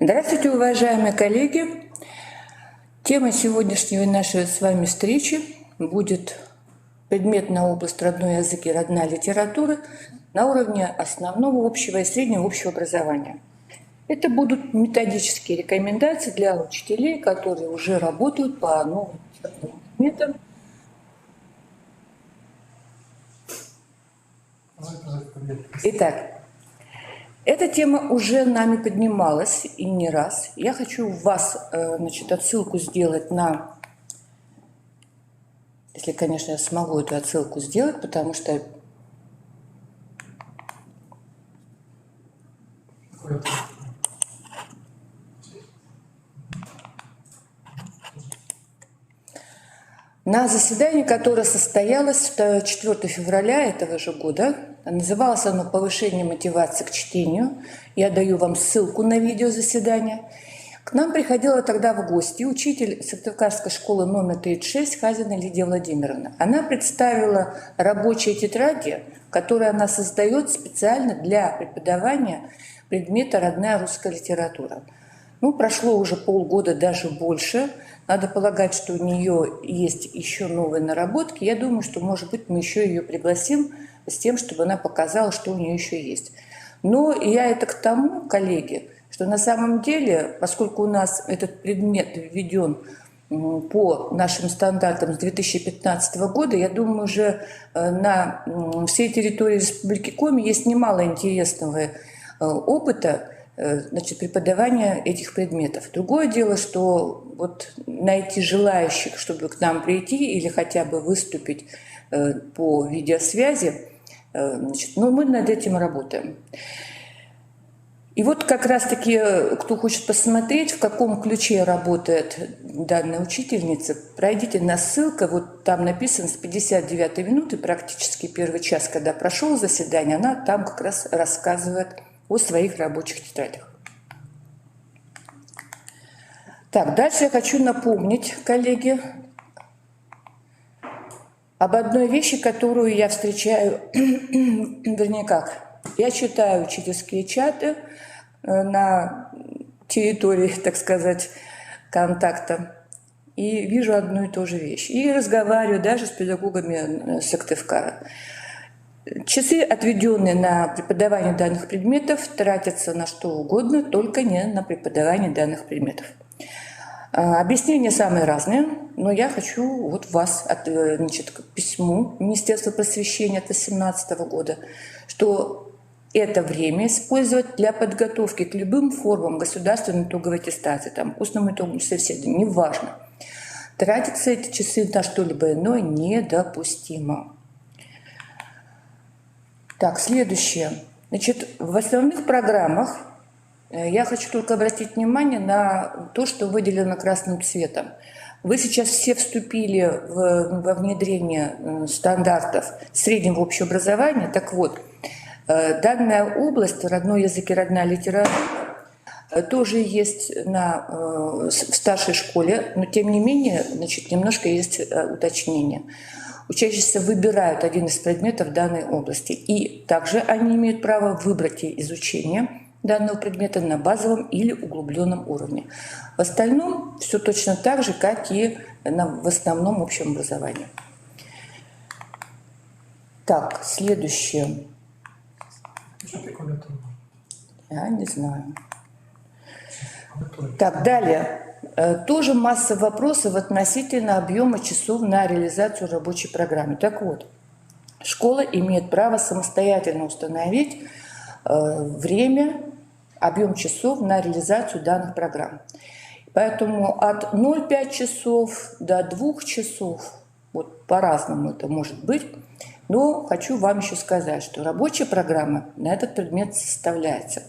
Здравствуйте, уважаемые коллеги! Тема сегодняшней нашей с вами встречи будет предметная область родной язык и родная литература на уровне основного общего и среднего общего образования. Это будут методические рекомендации для учителей, которые уже работают по новым предметам. Итак, эта тема уже нами поднималась и не раз. Я хочу вас, отсылку сделать на... Если, конечно, я смогу эту отсылку сделать, потому что... На заседании, которое состоялось 4 февраля этого же года, называлось оно «Повышение мотивации к чтению». Я даю вам ссылку на видео заседания. К нам приходила тогда в гости учитель Сыктывкарской школы номер 36 Хазина Лидия Владимировна. Она представила рабочие тетради, которые она создает специально для преподавания предмета «Родная русская литература». Прошло уже полгода, даже больше. Надо полагать, что у нее есть еще новые наработки. Я думаю, что, может быть, мы еще ее пригласим с тем, чтобы она показала, что у нее еще есть. Но я это к тому, коллеги, что на самом деле, поскольку у нас этот предмет введен по нашим стандартам с 2015 года, я думаю, уже на всей территории Республики Коми есть немало интересного опыта преподавания этих предметов. Другое дело, что найти желающих, чтобы к нам прийти или хотя бы выступить по видеосвязи, мы над этим работаем. И как раз-таки, кто хочет посмотреть, в каком ключе работает данная учительница, пройдите на ссылку, там написано с 59-й минуты, практически первый час, когда прошел заседание, она там как раз рассказывает о своих рабочих тетрадях. Так, дальше я хочу напомнить, коллеги, об одной вещи, которую я встречаю, я читаю учительские чаты на территории, так сказать, контакта, и вижу одну и ту же вещь. И разговариваю даже с педагогами Сыктывкара. Часы, отведенные на преподавание данных предметов, тратятся на что угодно, только не на преподавание данных предметов. Объяснения самые разные, но я хочу вас к письму Министерства просвещения от 2018 года, что это время использовать для подготовки к любым формам государственной итоговой аттестации, устному итоговому собеседованию, неважно. Тратятся эти часы на что-либо иное недопустимо. Так, следующее. В основных программах я хочу только обратить внимание на то, что выделено красным цветом. Вы сейчас все вступили во внедрение стандартов среднего общего образования. Так вот, данная область, родной язык и родная литература, тоже есть в старшей школе, но тем не менее, немножко есть уточнение. Учащиеся выбирают один из предметов данной области, и также они имеют право выбрать изучение данного предмета на базовом или углубленном уровне. В остальном все точно так же, как и в основном общем образовании. Так, следующее. Я не знаю. Так, далее. Тоже масса вопросов относительно объема часов на реализацию рабочей программы. Так вот, школа имеет право самостоятельно установить время, объем часов на реализацию данных программ. Поэтому от 0,5 часов до 2 часов, по-разному это может быть, но хочу вам еще сказать, что рабочая программа на этот предмет составляется.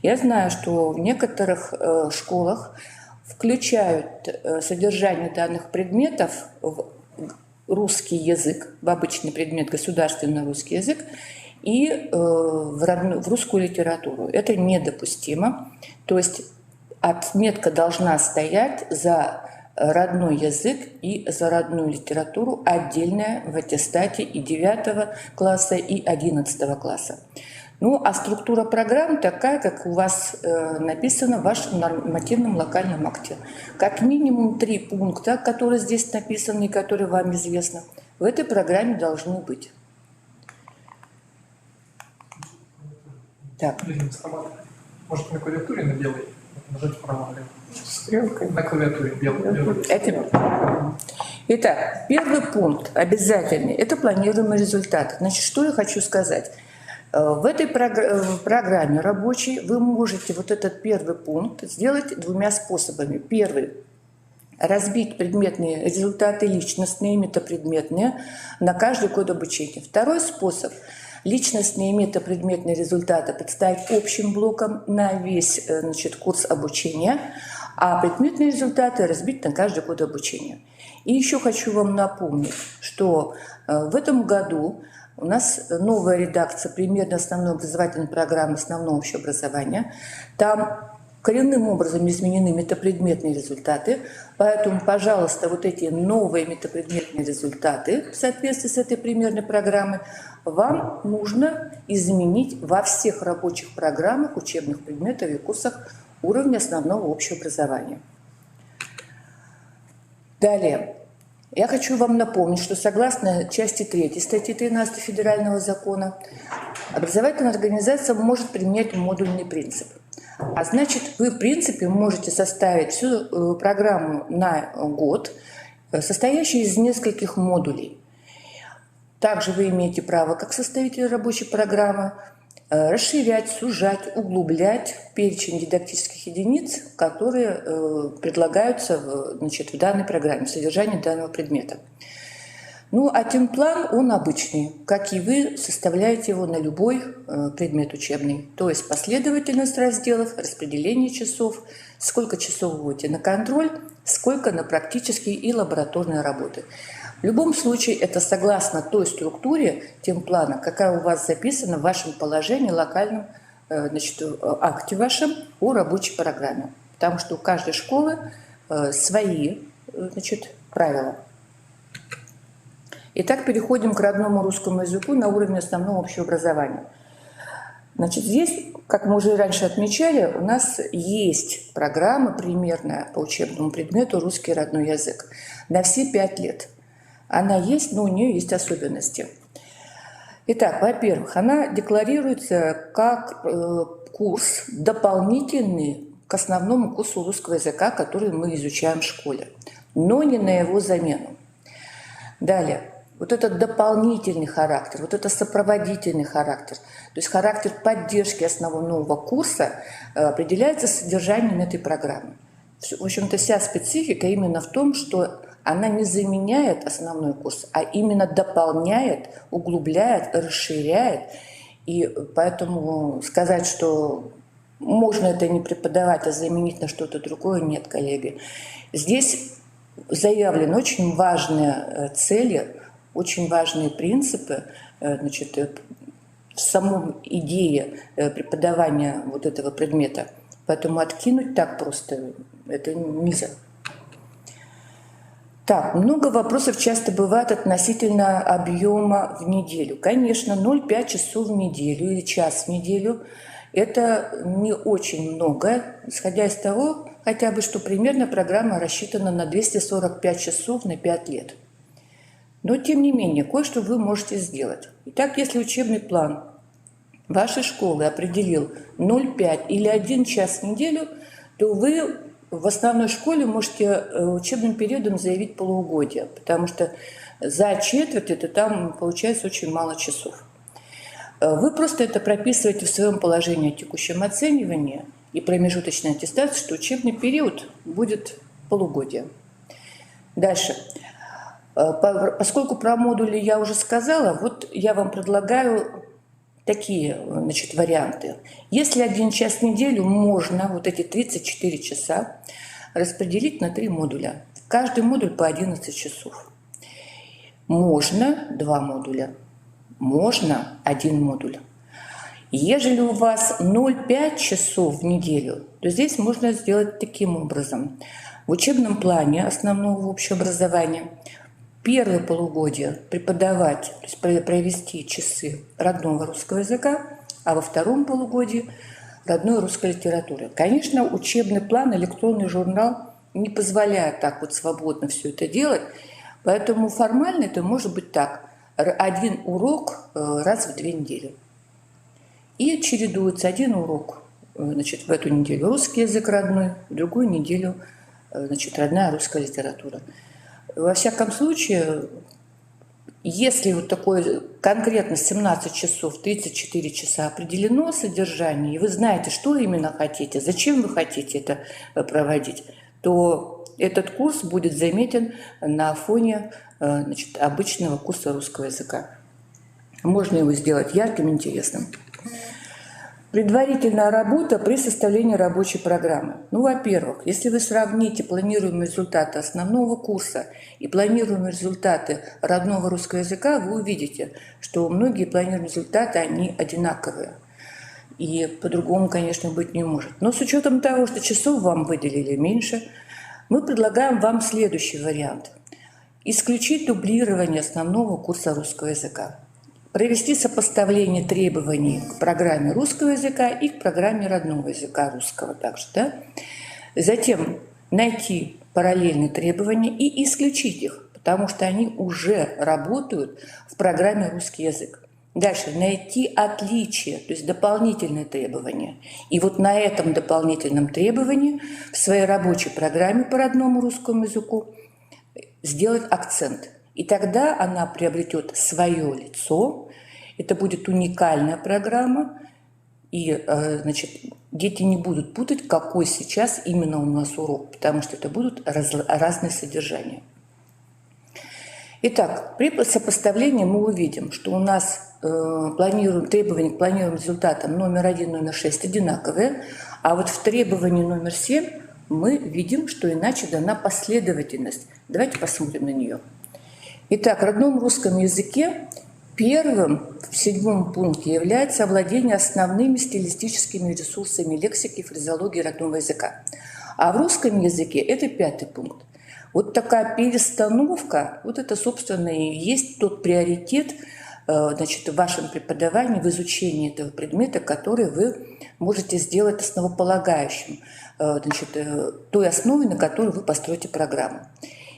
Я знаю, что в некоторых школах включают содержание данных предметов в русский язык, в обычный предмет государственный русский язык, и в русскую литературу. Это недопустимо. То есть отметка должна стоять за родной язык и за родную литературу отдельная в аттестате и 9 класса, и 11 класса. Ну, а структура программ такая, как у вас написано в вашем нормативном локальном акте. Как минимум 3 пункта, которые здесь написаны и которые вам известны, в этой программе должны быть. Так. Может, на клавиатуре на белой нажать вправо-влево? Стрелкой. На клавиатуре белой. Итак, первый пункт обязательный – это планируемый результат. Значит, что я хочу сказать? В этой программе рабочей вы можете вот этот первый пункт сделать двумя способами. Первый – разбить предметные результаты, личностные, метапредметные, на каждый год обучения. Второй способ – личностные и метапредметные результаты представить общим блоком на весь, значит, курс обучения, а предметные результаты разбить на каждый год обучения. И еще хочу вам напомнить, что в этом году у нас новая редакция примерно основной образовательной программы основного общеобразования. Там коренным образом изменены метапредметные результаты, поэтому, пожалуйста, вот эти новые метапредметные результаты в соответствии с этой примерной программой вам нужно изменить во всех рабочих программах, учебных предметах и курсах уровня основного общего образования. Далее. Я хочу вам напомнить, что согласно части 3 статьи 13 Федерального закона, образовательная организация может применять модульный принцип. А значит, вы, в принципе, можете составить всю программу на год, состоящую из нескольких модулей. Также вы имеете право, как составитель рабочей программы, расширять, сужать, углублять перечень дидактических единиц, которые предлагаются, значит, в данной программе, в содержании данного предмета. Ну, а темплан, он обычный, как и вы составляете его на любой предмет учебный. То есть последовательность разделов, распределение часов, сколько часов вы будете на контроль, сколько на практические и лабораторные работы. В любом случае, это согласно той структуре темплана, какая у вас записана в вашем положении, локальном, значит, акте вашем о рабочей программе. Потому что у каждой школы свои, значит, правила. Итак, переходим к родному русскому языку на уровне основного общего образования. Значит, здесь, как мы уже раньше отмечали, у нас есть программа примерная по учебному предмету «Русский родной язык» на все 5 лет. Она есть, но у нее есть особенности. Итак, во-первых, она декларируется как курс дополнительный к основному курсу русского языка, который мы изучаем в школе, но не на его замену. Далее. Вот этот дополнительный характер, вот это сопроводительный характер, то есть характер поддержки основного курса определяется содержанием этой программы. В общем-то, вся специфика именно в том, что она не заменяет основной курс, а именно дополняет, углубляет, расширяет. И поэтому сказать, что можно это не преподавать, а заменить на что-то другое, нет, коллеги. Здесь заявлены очень важные цели, очень важные принципы, значит, в самом идее преподавания вот этого предмета. Поэтому откинуть так просто это нельзя. Так, много вопросов часто бывает относительно объема в неделю. Конечно, 0,5 часов в неделю или час в неделю – это не очень много, исходя из того, хотя бы, что примерно программа рассчитана на 245 часов на 5 лет. Но, тем не менее, кое-что вы можете сделать. Итак, если учебный план вашей школы определил 0,5 или 1 час в неделю, то вы в основной школе можете учебным периодом заявить полугодие, потому что за четверть это там получается очень мало часов. Вы просто это прописываете в своем положении о текущем оценивании и промежуточной аттестации, что учебный период будет полугодие. Дальше. Поскольку про модули я уже сказала, вот я вам предлагаю такие, значит, варианты. Если 1 час в неделю, можно вот эти 34 часа распределить на 3 модуля. Каждый модуль по 11 часов. Можно 2 модуля, можно 1 модуль. Ежели у вас 0,5 часов в неделю, то здесь можно сделать таким образом. В учебном плане основного общего образования первое полугодие преподавать, то есть провести часы родного русского языка, а во втором полугодии родной русской литературы. Конечно, учебный план, электронный журнал не позволяет так вот свободно все это делать, поэтому формально это может быть так. Один урок раз в 2 недели. И чередуется один урок, значит, в эту неделю русский язык родной, в другую неделю, значит, родная русская литература. Во всяком случае, если вот такое конкретно 17 часов, 34 часа определено содержание, и вы знаете, что именно хотите, зачем вы хотите это проводить, то этот курс будет заметен на фоне, значит, обычного курса русского языка. Можно его сделать ярким, интересным. Предварительная работа при составлении рабочей программы. Ну, во-первых, если вы сравните планируемые результаты основного курса и планируемые результаты родного русского языка, вы увидите, что многие планируемые результаты, они одинаковые. И по-другому, конечно, быть не может. Но с учетом того, что часов вам выделили меньше, мы предлагаем вам следующий вариант. Исключить дублирование основного курса русского языка. Провести сопоставление требований к программе русского языка и к программе родного языка русского также. Да? Затем найти параллельные требования и исключить их, потому что они уже работают в программе русский язык. Дальше найти отличия, то есть дополнительные требования. И вот на этом дополнительном требовании в своей рабочей программе по родному русскому языку сделать акцент. И тогда она приобретет свое лицо, это будет уникальная программа, и, значит, дети не будут путать, какой сейчас именно у нас урок, потому что это будут разные содержания. Итак, при сопоставлении мы увидим, что у нас требования к планируемым результатам номер 1, номер 6 одинаковые, а вот в требовании номер 7 мы видим, что иначе дана последовательность. Давайте посмотрим на нее. Итак, в родном русском языке первым в 7 пункте является овладение основными стилистическими ресурсами лексики и фразеологии родного языка. А в русском языке это 5 пункт. Вот такая перестановка, вот это, собственно, и есть тот приоритет, значит, в вашем преподавании, в изучении этого предмета, который вы можете сделать основополагающим, значит, той основой, на которой вы построите программу.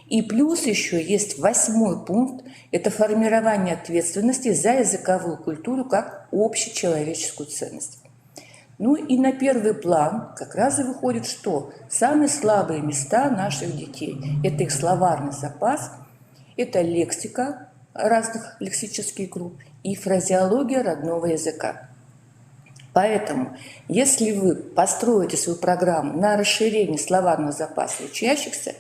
И плюс еще есть 8 пункт – это формирование ответственности за языковую культуру как общечеловеческую ценность. Ну и на первый план как раз и выходит, что самые слабые места наших детей – это их словарный запас, это лексика разных лексических групп и фразеология родного языка. Поэтому, если вы построите свою программу на расширение словарного запаса учащихся,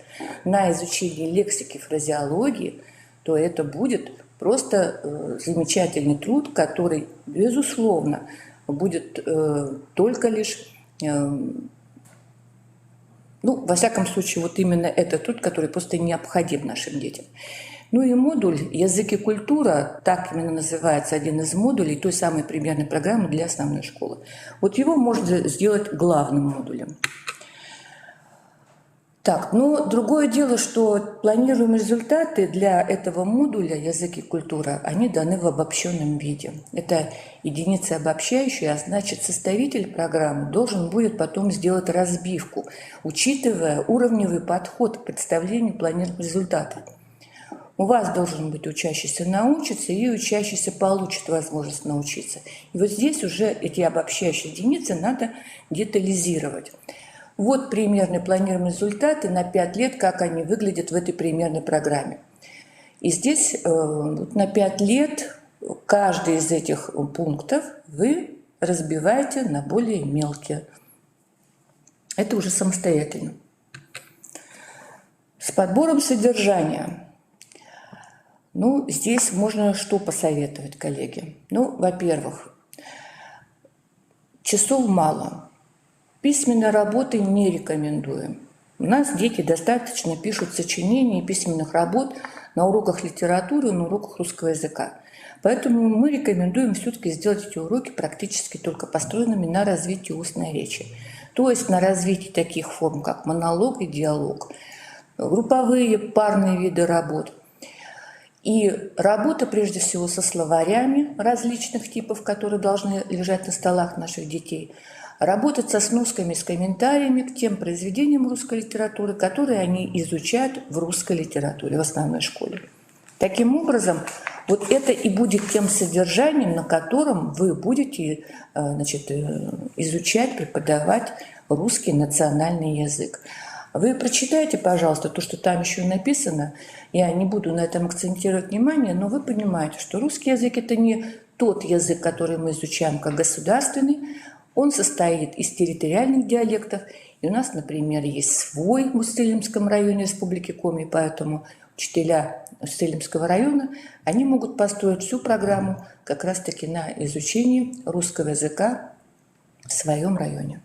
на изучение лексики, фразеологии, то это будет просто замечательный труд, который, безусловно, будет только лишь, ну, во всяком случае, вот именно этот труд, который просто необходим нашим детям. Ну и модуль «Язык и культура», так именно называется один из модулей той самой примерной программы для основной школы. Вот его можно сделать главным модулем. Так, но другое дело, что планируемые результаты для этого модуля «Язык и культура», они даны в обобщенном виде. Это единица обобщающая, а значит, составитель программы должен будет потом сделать разбивку, учитывая уровневый подход к представлению планируемых результатов. У вас должен быть учащийся научиться, и учащийся получит возможность научиться. И вот здесь уже эти обобщающие единицы надо детализировать. Вот примерные планируемые результаты на 5 лет, как они выглядят в этой примерной программе. И здесь на 5 лет каждый из этих пунктов вы разбиваете на более мелкие. Это уже самостоятельно. С подбором содержания. Ну, здесь можно что посоветовать, коллеги? Ну, во-первых, часов мало. Письменной работы не рекомендуем. У нас дети достаточно пишут сочинения и письменных работ на уроках литературы, на уроках русского языка. Поэтому мы рекомендуем все-таки сделать эти уроки практически только построенными на развитии устной речи. То есть на развитии таких форм, как монолог и диалог, групповые, парные виды работ. И работа прежде всего со словарями различных типов, которые должны лежать на столах наших детей, работать со сносками, с комментариями к тем произведениям русской литературы, которые они изучают в русской литературе, в основной школе. Таким образом, вот это и будет тем содержанием, на котором вы будете, значит, изучать, преподавать русский национальный язык. Вы прочитайте, пожалуйста, то, что там еще написано. Я не буду на этом акцентировать внимание, но вы понимаете, что русский язык – это не тот язык, который мы изучаем как государственный. Он состоит из территориальных диалектов. И у нас, например, есть свой в Устилимском районе Республики Коми, поэтому учителя Устилимского района, они могут построить всю программу как раз-таки на изучении русского языка в своем районе.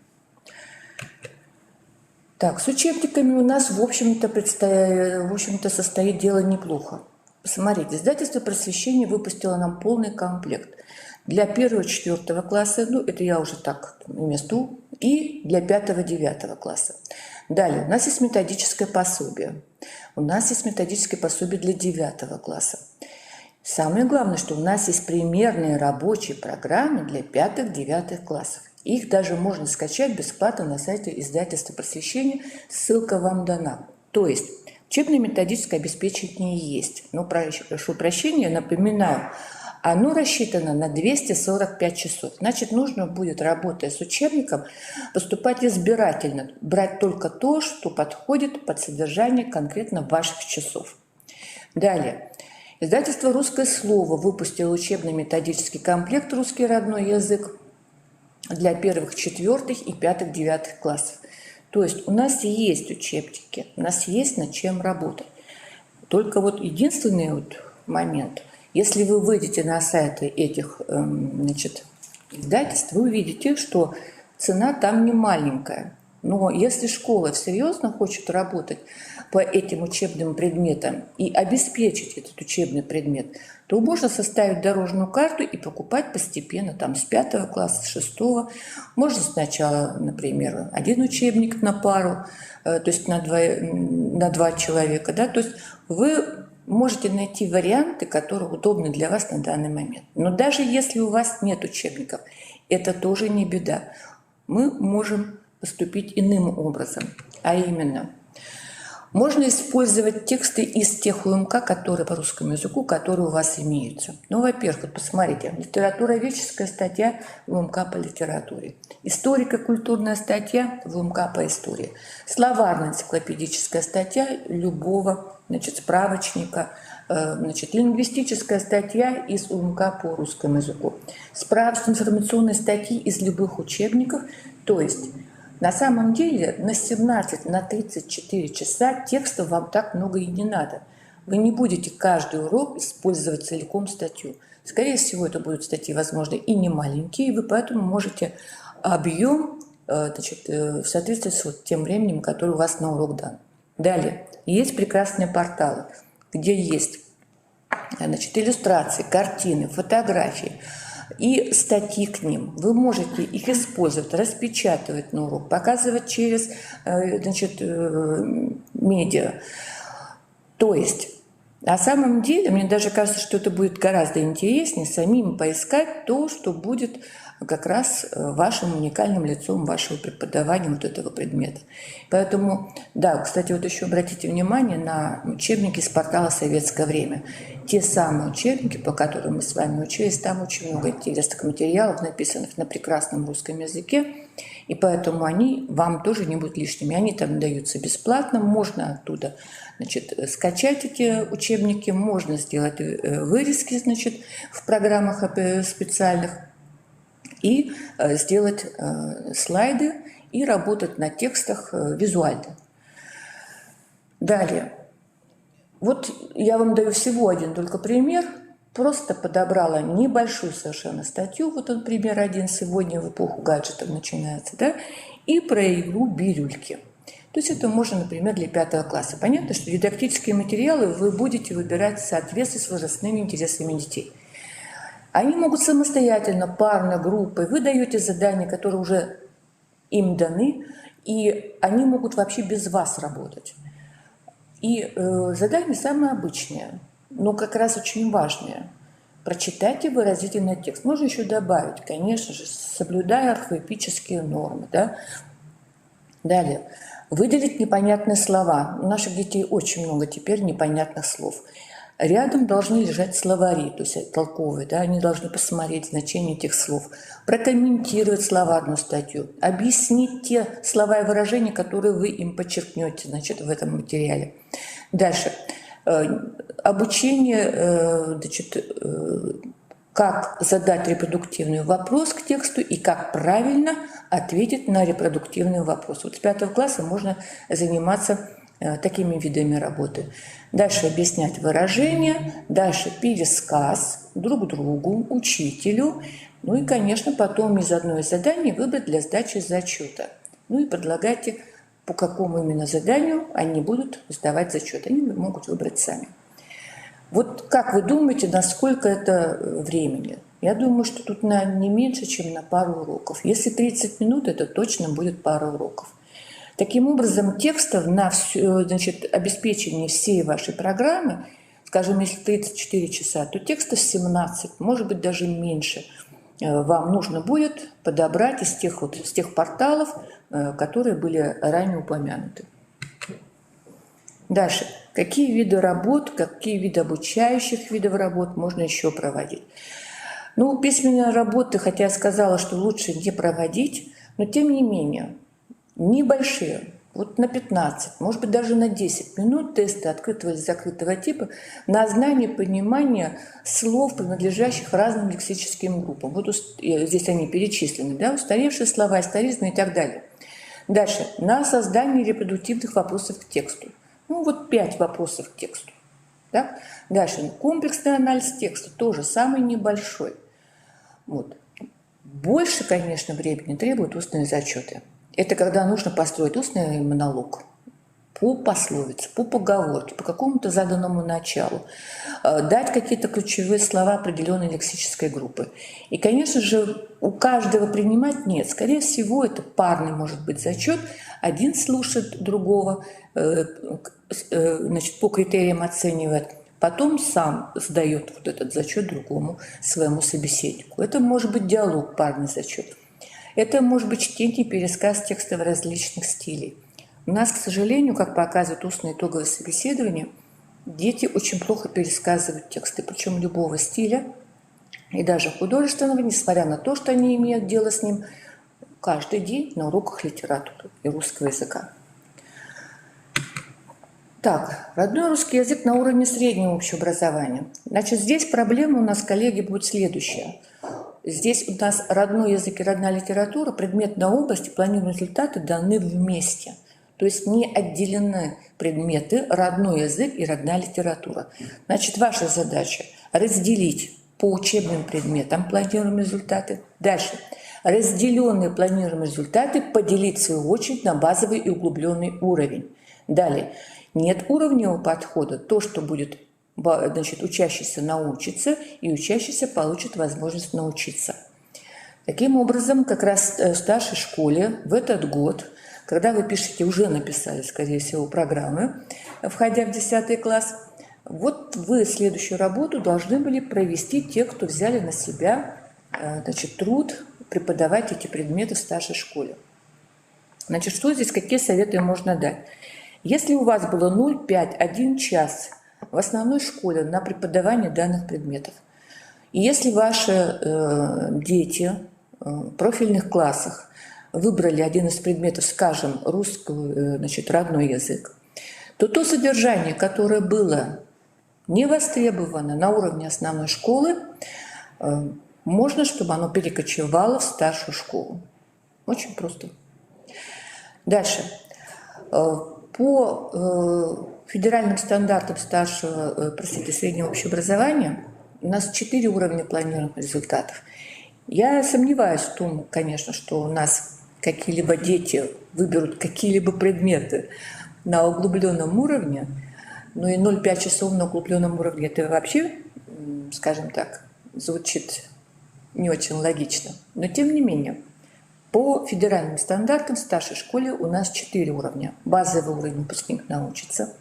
Так, с учебниками у нас, в общем-то, состоит дело неплохо. Посмотрите, издательство «Просвещение» выпустило нам полный комплект. Для 1-4 класса, ну, это я уже так месту, и для 5-9 класса. Далее, у нас есть методическое пособие. У нас есть методическое пособие для 9 класса. Самое главное, что у нас есть примерные рабочие программы для 5-9 классов. Их даже можно скачать бесплатно на сайте издательства «Просвещение». Ссылка вам дана. То есть учебно-методическое обеспечение есть. Но, прошу прощения, напоминаю, оно рассчитано на 245 часов. Значит, нужно будет, работая с учебником, поступать избирательно, брать только то, что подходит под содержание конкретно ваших часов. Далее. Издательство «Русское слово» выпустило учебно-методический комплект «Русский родной язык» для 1-4 и 5-9 классов. То есть у нас есть учебники, у нас есть над чем работать. Только вот единственный вот момент, если вы выйдете на сайты этих издательств, вы увидите, что цена там не маленькая. Но если школа серьезно хочет работать по этим учебным предметам и обеспечить этот учебный предмет, то можно составить дорожную карту и покупать постепенно, там, с 5 класса, с 6. Можно сначала, например, один учебник на пару, то есть на два человека. Да? То есть вы можете найти варианты, которые удобны для вас на данный момент. Но даже если у вас нет учебников, это тоже не беда. Мы можем поступить иным образом, а именно можно использовать тексты из тех УМК, которые по русскому языку, которые у вас имеются. Ну, во-первых, вот посмотрите, литературоведческая статья в УМК по литературе, историко-культурная статья в УМК по истории, словарно-энциклопедическая статья любого, справочника, лингвистическая статья из УМК по русскому языку, справочно-информационные статьи из любых учебников, то есть на самом деле на 17, на 34 часа текста вам так много и не надо. Вы не будете каждый урок использовать целиком статью. Скорее всего, это будут статьи, возможно, и не маленькие, и вы поэтому можете объем в соответствии с тем временем, которое у вас на урок дан. Далее, есть прекрасные порталы, где есть иллюстрации, картины, фотографии и статьи к ним. Вы можете их использовать, распечатывать на урок, показывать через медиа. То есть, на самом деле, мне даже кажется, что это будет гораздо интереснее самим поискать то, что будет как раз вашим уникальным лицом вашего преподавания вот этого предмета. Поэтому, да, кстати, вот еще обратите внимание на учебники с портала «Советское время». Те самые учебники, по которым мы с вами учились, там очень много интересных материалов, написанных на прекрасном русском языке, и поэтому они вам тоже не будут лишними. Они там даются бесплатно, можно оттуда скачать эти учебники, можно сделать вырезки в программах специальных, и сделать слайды и работать на текстах визуально. Далее. Вот я вам даю всего один только пример. Просто подобрала небольшую совершенно статью. Вот он, пример один, сегодня в эпоху гаджетов начинается, да, и про игру бирюльки. То есть это можно, например, для 5 класса. Понятно, что дидактические материалы вы будете выбирать в соответствии с возрастными интересами детей. Они могут самостоятельно, парно, группой. Вы даете задания, которые уже им даны, и они могут вообще без вас работать. И задания самые обычные. но как раз очень важное. Прочитайте выразительный текст. Можно еще добавить, конечно же, соблюдая орфоэпические нормы. Да? Далее. Выделить непонятные слова. У наших детей очень много теперь непонятных слов. Рядом должны лежать словари, то есть толковые, да, они должны посмотреть значение этих слов, прокомментировать словарную статью, объяснить те слова и выражения, которые вы им подчеркнете, значит, в этом материале. Дальше. Обучение, значит, как задать репродуктивный вопрос к тексту и как правильно ответить на репродуктивный вопрос. Вот с 5 класса можно заниматься такими видами работы. Дальше объяснять выражения, дальше пересказ друг другу, учителю. Ну и, конечно, потом из одной из заданий выбрать для сдачи зачета. Ну и предлагайте, по какому именно заданию они будут сдавать зачет. Они могут выбрать сами. Вот как вы думаете, насколько это времени? Я думаю, что тут не меньше, чем на пару уроков. Если 30 минут, это точно будет пара уроков. Таким образом, текстов на все, значит, обеспечение всей вашей программы, скажем, если 34 часа, то текстов 17, может быть, даже меньше, вам нужно будет подобрать из тех порталов, которые были ранее упомянуты. Дальше. Какие виды работ, какие виды обучающих видов работ можно еще проводить? Ну, письменные работы, хотя я сказала, что лучше не проводить, но тем не менее, небольшие, вот на 15, может быть, даже на 10 минут тесты открытого или закрытого типа на знание, понимание слов, принадлежащих разным лексическим группам. Вот здесь они перечислены, да, устаревшие слова, историзмы и так далее. Дальше. На создание репродуктивных вопросов к тексту. Ну, вот 5 вопросов к тексту. Да? Дальше. Комплексный анализ текста, тоже самый небольшой. Вот. Больше, конечно, времени требуют устные зачеты. Это когда нужно построить устный монолог по пословице, по поговорке, по какому-то заданному началу, дать какие-то ключевые слова определенной лексической группы. И, конечно же, у каждого принимать нет. Скорее всего, это парный может быть зачет. Один слушает другого, значит, по критериям оценивает, потом сам сдает вот этот зачет другому своему собеседнику. Это может быть диалог, парный зачет. Это может быть чтение и пересказ текстов различных стилей. У нас, к сожалению, как показывает устное итоговое собеседование, дети очень плохо пересказывают тексты, причем любого стиля, и даже художественного, несмотря на то, что они имеют дело с ним каждый день на уроках литературы и русского языка. Так, родной русский язык на уровне среднего общеобразования. Значит, здесь проблема у нас, коллеги, будет следующая. Здесь у нас родной язык и родная литература, предметная область и планируемые результаты даны вместе. То есть не отделены предметы родной язык и родная литература. Значит, ваша задача разделить по учебным предметам планируемые результаты. Дальше. Разделенные планируемые результаты поделить в свою очередь на базовый и углубленный уровень. Далее. Нет уровневого подхода. То, что будет, значит, учащийся научится, и учащийся получит возможность научиться. Таким образом, как раз в старшей школе в этот год, когда вы пишете, уже написали, скорее всего, программы, входя в 10 класс, вот вы следующую работу должны были провести те, кто взяли на себя, значит, труд преподавать эти предметы в старшей школе. Значит, что здесь, какие советы можно дать? Если у вас было 0,5-1 час в основной школе на преподавание данных предметов, и если ваши дети в профильных классах выбрали один из предметов, скажем, русский, значит, родной язык, то то содержание, которое было не востребовано на уровне основной школы, можно, чтобы оно перекочевало в старшую школу. Очень просто. Дальше. По федеральным стандартам среднего общеобразования у нас 4 уровня планируемых результатов. Я сомневаюсь в том, конечно, что у нас какие-либо дети выберут какие-либо предметы на углубленном уровне, но и 0,5 часов на углубленном уровне это вообще, скажем так, звучит не очень логично. Но тем не менее, по федеральным стандартам в старшей школе у нас 4 уровня. Базовый уровень выпускник научится,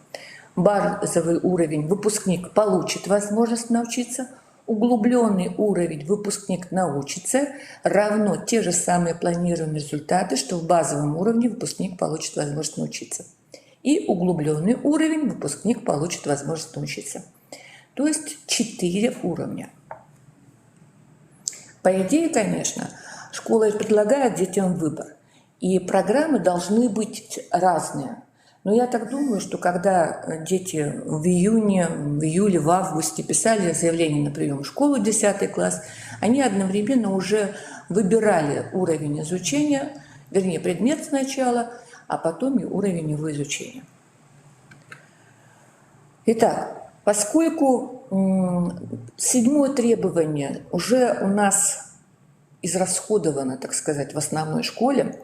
Базовый уровень выпускник получит возможность научиться, углубленный уровень выпускник научится, равно те же самые планируемые результаты, что в базовом уровне выпускник получит возможность научиться. И углубленный уровень выпускник получит возможность научиться. То есть 4 уровня. По идее, конечно, школа предлагает детям выбор. И программы должны быть разные. Но я так думаю, что когда дети в июне, в июле, в августе писали заявление на прием в школу 10 класс, они одновременно уже выбирали уровень изучения, вернее, предмет сначала, а потом и уровень его изучения. Итак, поскольку 7-е требование уже у нас израсходовано, так сказать, в основной школе,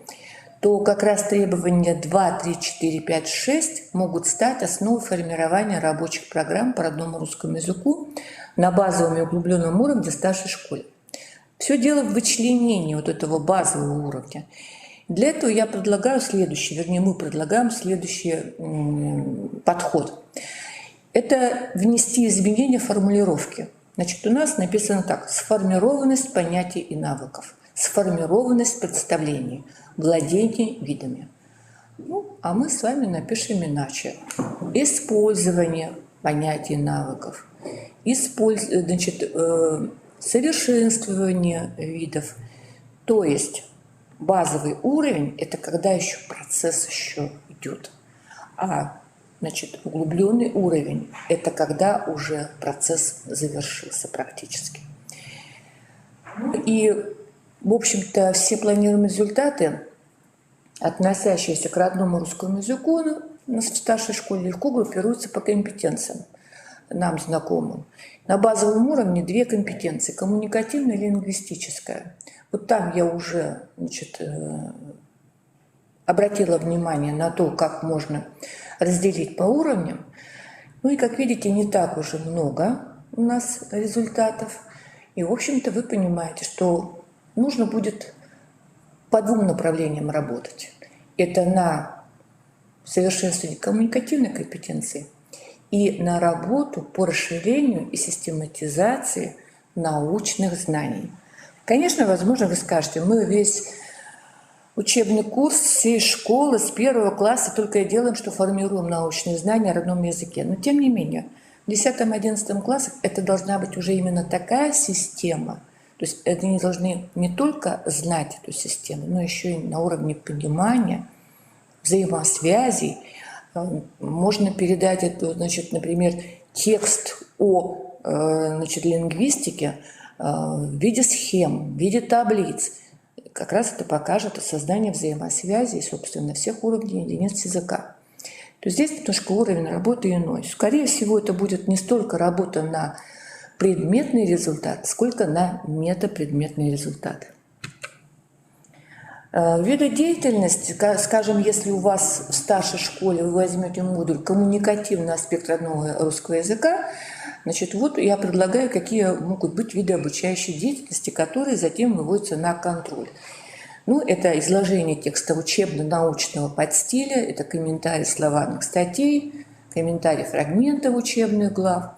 то как раз требования 2, 3, 4, 5, 6 могут стать основой формирования рабочих программ по родному русскому языку на базовом и углубленном уровне в старшей школе. Все дело в вычленении вот этого базового уровня. Для этого я предлагаю следующий, вернее, мы предлагаем следующий подход. Это внести изменения в формулировки. Значит, у нас написано так: сформированность понятий и навыков, сформированность представлений, владение видами. Ну, а мы с вами напишем иначе. Использование понятий и навыков, совершенствование видов. То есть базовый уровень – это когда еще процесс еще идет. А значит, углубленный уровень – это когда уже процесс завершился практически. И, в общем-то, все планируемые результаты, относящиеся к родному русскому языку в старшей школе, легко группируются по компетенциям, нам знакомым. На базовом уровне 2 компетенции – коммуникативная и лингвистическая. Вот там я уже, значит, обратила внимание на то, как можно разделить по уровням. Ну и, как видите, не так уже много у нас результатов. И, в общем-то, вы понимаете, что нужно будет по 2 направлениям работать. Это на совершенствование коммуникативной компетенции и на работу по расширению и систематизации научных знаний. Конечно, возможно, вы скажете, мы весь учебный курс всей школы с 1 класса только и делаем, что формируем научные знания о родном языке. Но тем не менее, в 10-11 классах это должна быть уже именно такая система. То есть они должны не только знать эту систему, но еще и на уровне понимания, взаимосвязей. Можно передать это, значит, например, текст о, значит, лингвистике в виде схем, в виде таблиц. Как раз это покажет создание взаимосвязей, собственно, всех уровней единиц языка. То есть здесь немножко уровень работы иной. Скорее всего, это будет не столько работа на предметный результат, сколько на метапредметные результаты. Виды деятельности, скажем, если у вас в старшей школе вы возьмете модуль «Коммуникативный аспект родного русского языка», значит, вот я предлагаю, какие могут быть виды обучающей деятельности, которые затем выводятся на контроль. Ну, это изложение текста учебно-научного подстиля, это комментарий словарных статей, комментарий фрагментов учебных глав.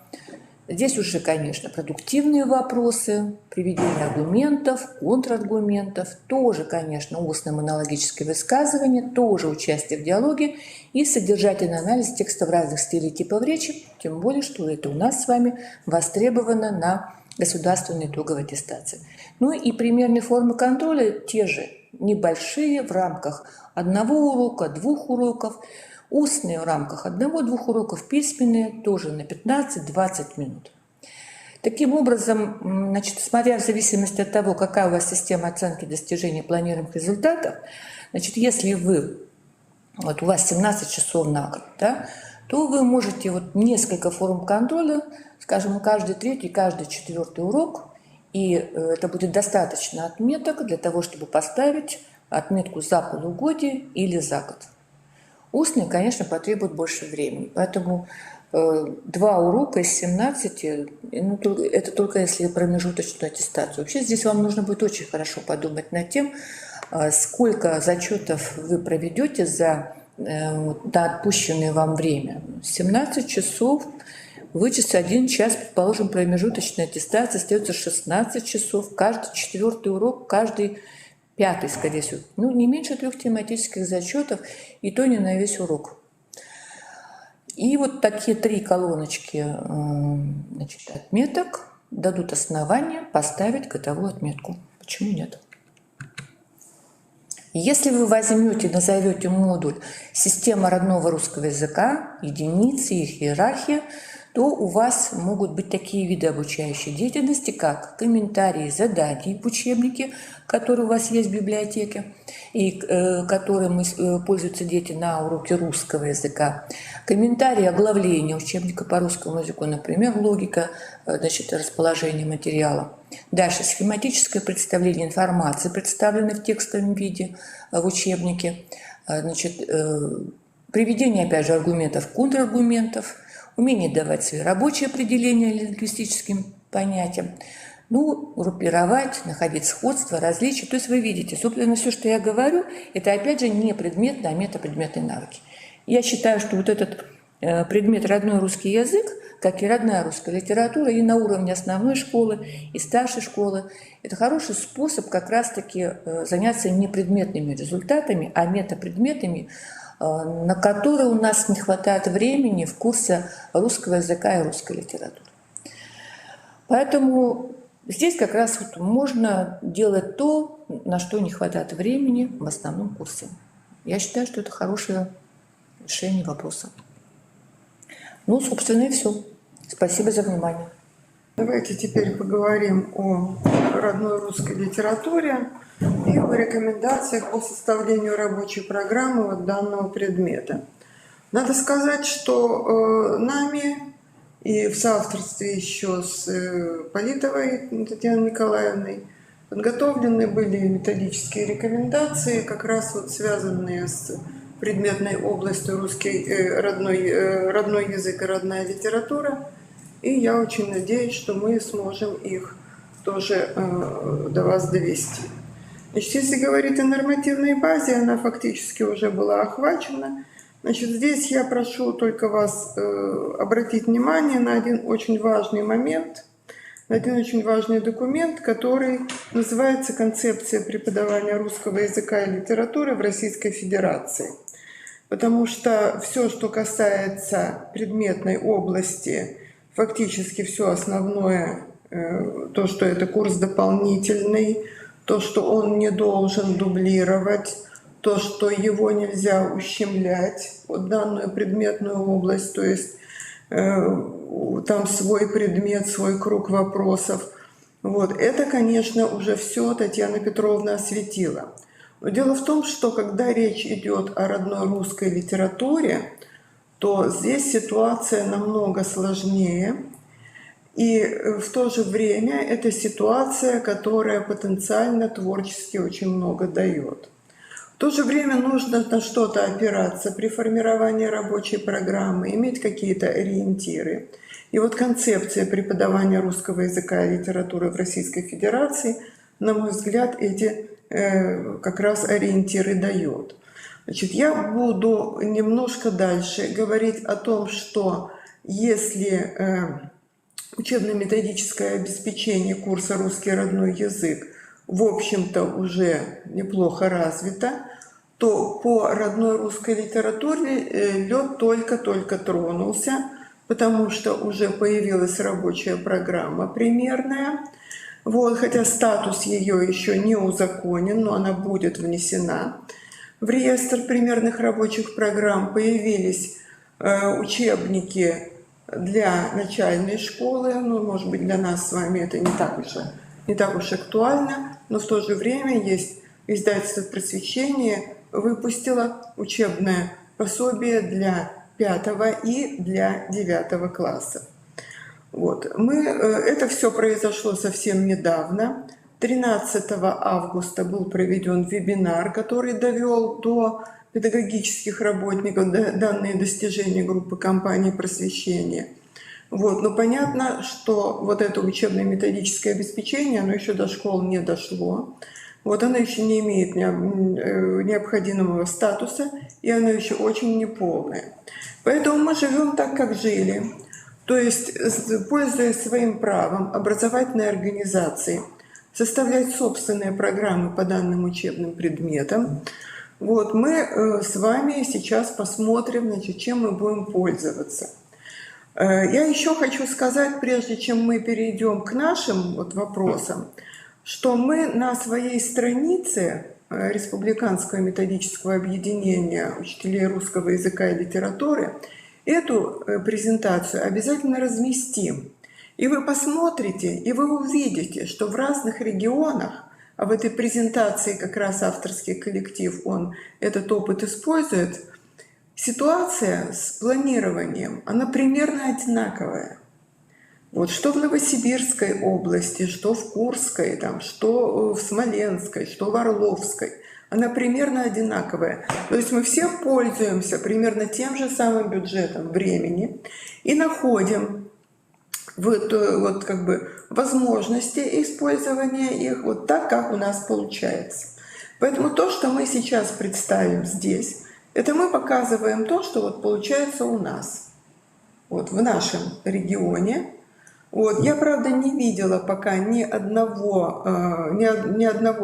Здесь уже, конечно, продуктивные вопросы, приведение аргументов, контраргументов, тоже, конечно, устное монологическое высказывание, тоже участие в диалоге и содержательный анализ текстов разных стилей и типов речи, тем более, что это у нас с вами востребовано на государственной итоговой аттестации. Ну и примерные формы контроля те же, небольшие, в рамках 1 урока, 2 уроков, устные в рамках 1-2 уроков, письменные тоже на 15-20 минут. Таким образом, значит, смотря в зависимости от того, какая у вас система оценки достижения планируемых результатов, значит, если вот у вас 17 часов на год, да, то вы можете вот несколько форм контроля, скажем, каждый 3-й, каждый 4-й урок, и это будет достаточно отметок для того, чтобы поставить отметку за полугодие или за год. Устные, конечно, потребуют больше времени, поэтому 2 урока из 17, ну, это только если промежуточную аттестацию. Вообще здесь вам нужно будет очень хорошо подумать над тем, сколько зачетов вы проведете за на отпущенное вам время. 17 часов, вычесть 1 час, предположим, промежуточная аттестация, остается 16 часов. Каждый 4-й урок, каждый 5-й, скорее всего. Ну, не меньше 3 тематических зачетов, и то не на весь урок. И вот такие 3 колоночки, значит, отметок дадут основание поставить годовую отметку. Почему нет? Если вы возьмете, назовете модуль «Система родного русского языка», единицы, их иерархия, то у вас могут быть такие виды обучающей деятельности, как комментарии, задания в учебнике, которые у вас есть в библиотеке, и которыми пользуются дети на уроке русского языка, комментарии, оглавления учебника по русскому языку, например, логика, значит, расположение материала. Дальше схематическое представление информации, представленной в текстовом виде в учебнике, значит, приведение, опять же, аргументов, контраргументов, умение давать свои рабочие определения лингвистическим понятиям, ну, группировать, находить сходство, различия. То есть вы видите, собственно, все, что я говорю, это, опять же, не предметные, а метапредметные навыки. Я считаю, что вот этот предмет «Родной русский язык», как и родная русская литература, и на уровне основной школы, и старшей школы, это хороший способ как раз-таки заняться не предметными результатами, а метапредметами, на которые у нас не хватает времени в курсе русского языка и русской литературы. Поэтому здесь как раз вот можно делать то, на что не хватает времени в основном курсе. Я считаю, что это хорошее решение вопроса. Ну, собственно, и все. Спасибо за внимание. Давайте теперь поговорим о родной русской литературе и о рекомендациях по составлению рабочей программы вот данного предмета. Надо сказать, что нами и в соавторстве еще с Политовой Татьяной Николаевной подготовлены были методические рекомендации, как раз вот связанные с предметной областью родной язык и родная литература. И я очень надеюсь, что мы сможем их тоже до вас довести. Значит, если говорить о нормативной базе, она фактически уже была охвачена. Значит, здесь я прошу только вас обратить внимание на один очень важный момент, на один очень важный документ, который называется «Концепция преподавания русского языка и литературы в Российской Федерации». Потому что все, что касается предметной области, фактически все основное, то, что это курс дополнительный, то, что он не должен дублировать, то, что его нельзя ущемлять, вот данную предметную область, то есть там свой предмет, свой круг вопросов. Вот. Это, конечно, уже все Татьяна Петровна осветила. Но дело в том, что когда речь идет о родной русской литературе, то здесь ситуация намного сложнее. И в то же время это ситуация, которая потенциально творчески очень много дает. В то же время нужно на что-то опираться при формировании рабочей программы, иметь какие-то ориентиры. И вот концепция преподавания русского языка и литературы в Российской Федерации, на мой взгляд, эти как раз ориентиры дает. Значит, я буду немножко дальше говорить о том, что если учебно-методическое обеспечение курса «Русский родной язык» в общем-то уже неплохо развито, то по родной русской литературе лед только-только тронулся, потому что уже появилась рабочая программа примерная. Вот, хотя статус ее еще не узаконен, но она будет внесена в реестр примерных рабочих программ. Появились учебники для начальной школы, ну, может быть, для нас с вами это не так уж актуально, но в то же время есть издательство «Просвещение» выпустило учебное пособие для 5 и для 9 классов. Вот. Это все произошло совсем недавно. 13 августа был проведен вебинар, который довел до педагогических работников данные достижения группы компаний «Просвещение». Вот. Но понятно, что вот это учебно-методическое обеспечение, оно еще до школ не дошло. Вот она еще не имеет необходимого статуса, и она еще очень неполная. Поэтому мы живем так, как жили. То есть, пользуясь своим правом образовательной организации, составлять собственные программы по данным учебным предметам, вот мы с вами сейчас посмотрим, значит, чем мы будем пользоваться. Я еще хочу сказать, прежде чем мы перейдем к нашим вот вопросам, что мы на своей странице Республиканского методического объединения учителей русского языка и литературы эту презентацию обязательно разместим. И вы посмотрите, и вы увидите, что в разных регионах, а в этой презентации как раз авторский коллектив, он этот опыт использует, ситуация с планированием, она примерно одинаковая. Вот что в Новосибирской области, что в Курской, там, что в Смоленской, что в Орловской, она примерно одинаковая. То есть мы все пользуемся примерно тем же самым бюджетом времени и находим вот как бы возможности использования их вот так, как у нас получается. Поэтому то, что мы сейчас представим здесь, это мы показываем то, что вот получается у нас, вот в нашем регионе. Вот. Я, правда, не видела пока ни одного,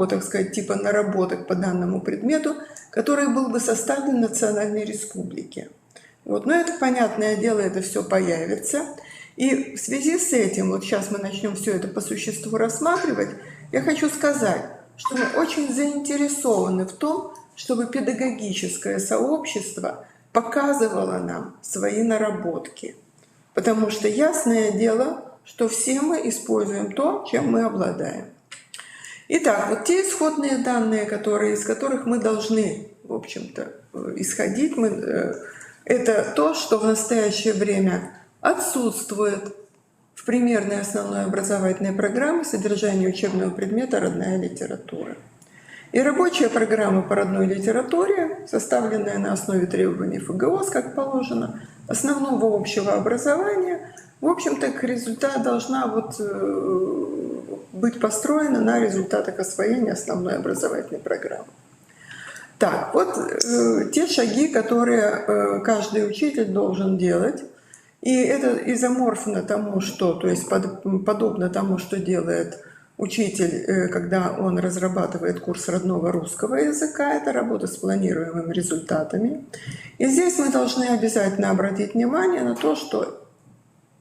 так сказать, типа наработок по данному предмету, который был бы составлен в Национальной Республике. Вот. Но это, понятное дело, это все появится. И в связи с этим, вот сейчас мы начнем все это по существу рассматривать, я хочу сказать, что мы очень заинтересованы в том, чтобы педагогическое сообщество показывало нам свои наработки. Потому что ясное дело, что все мы используем то, чем мы обладаем. Итак, вот те исходные данные, из которых мы должны, в общем-то, исходить, это то, что в настоящее время отсутствует в примерной основной образовательной программе содержание учебного предмета «Родная литература». И рабочая программа по родной литературе, составленная на основе требований ФГОС, как положено, основного общего образования, в общем-то, результат должна быть построена на результатах освоения основной образовательной программы. Так, вот те шаги, которые каждый учитель должен делать. И это изоморфно тому, то есть подобно тому, что делает учитель, когда он разрабатывает курс родного русского языка, это работа с планируемыми результатами. И здесь мы должны обязательно обратить внимание на то, что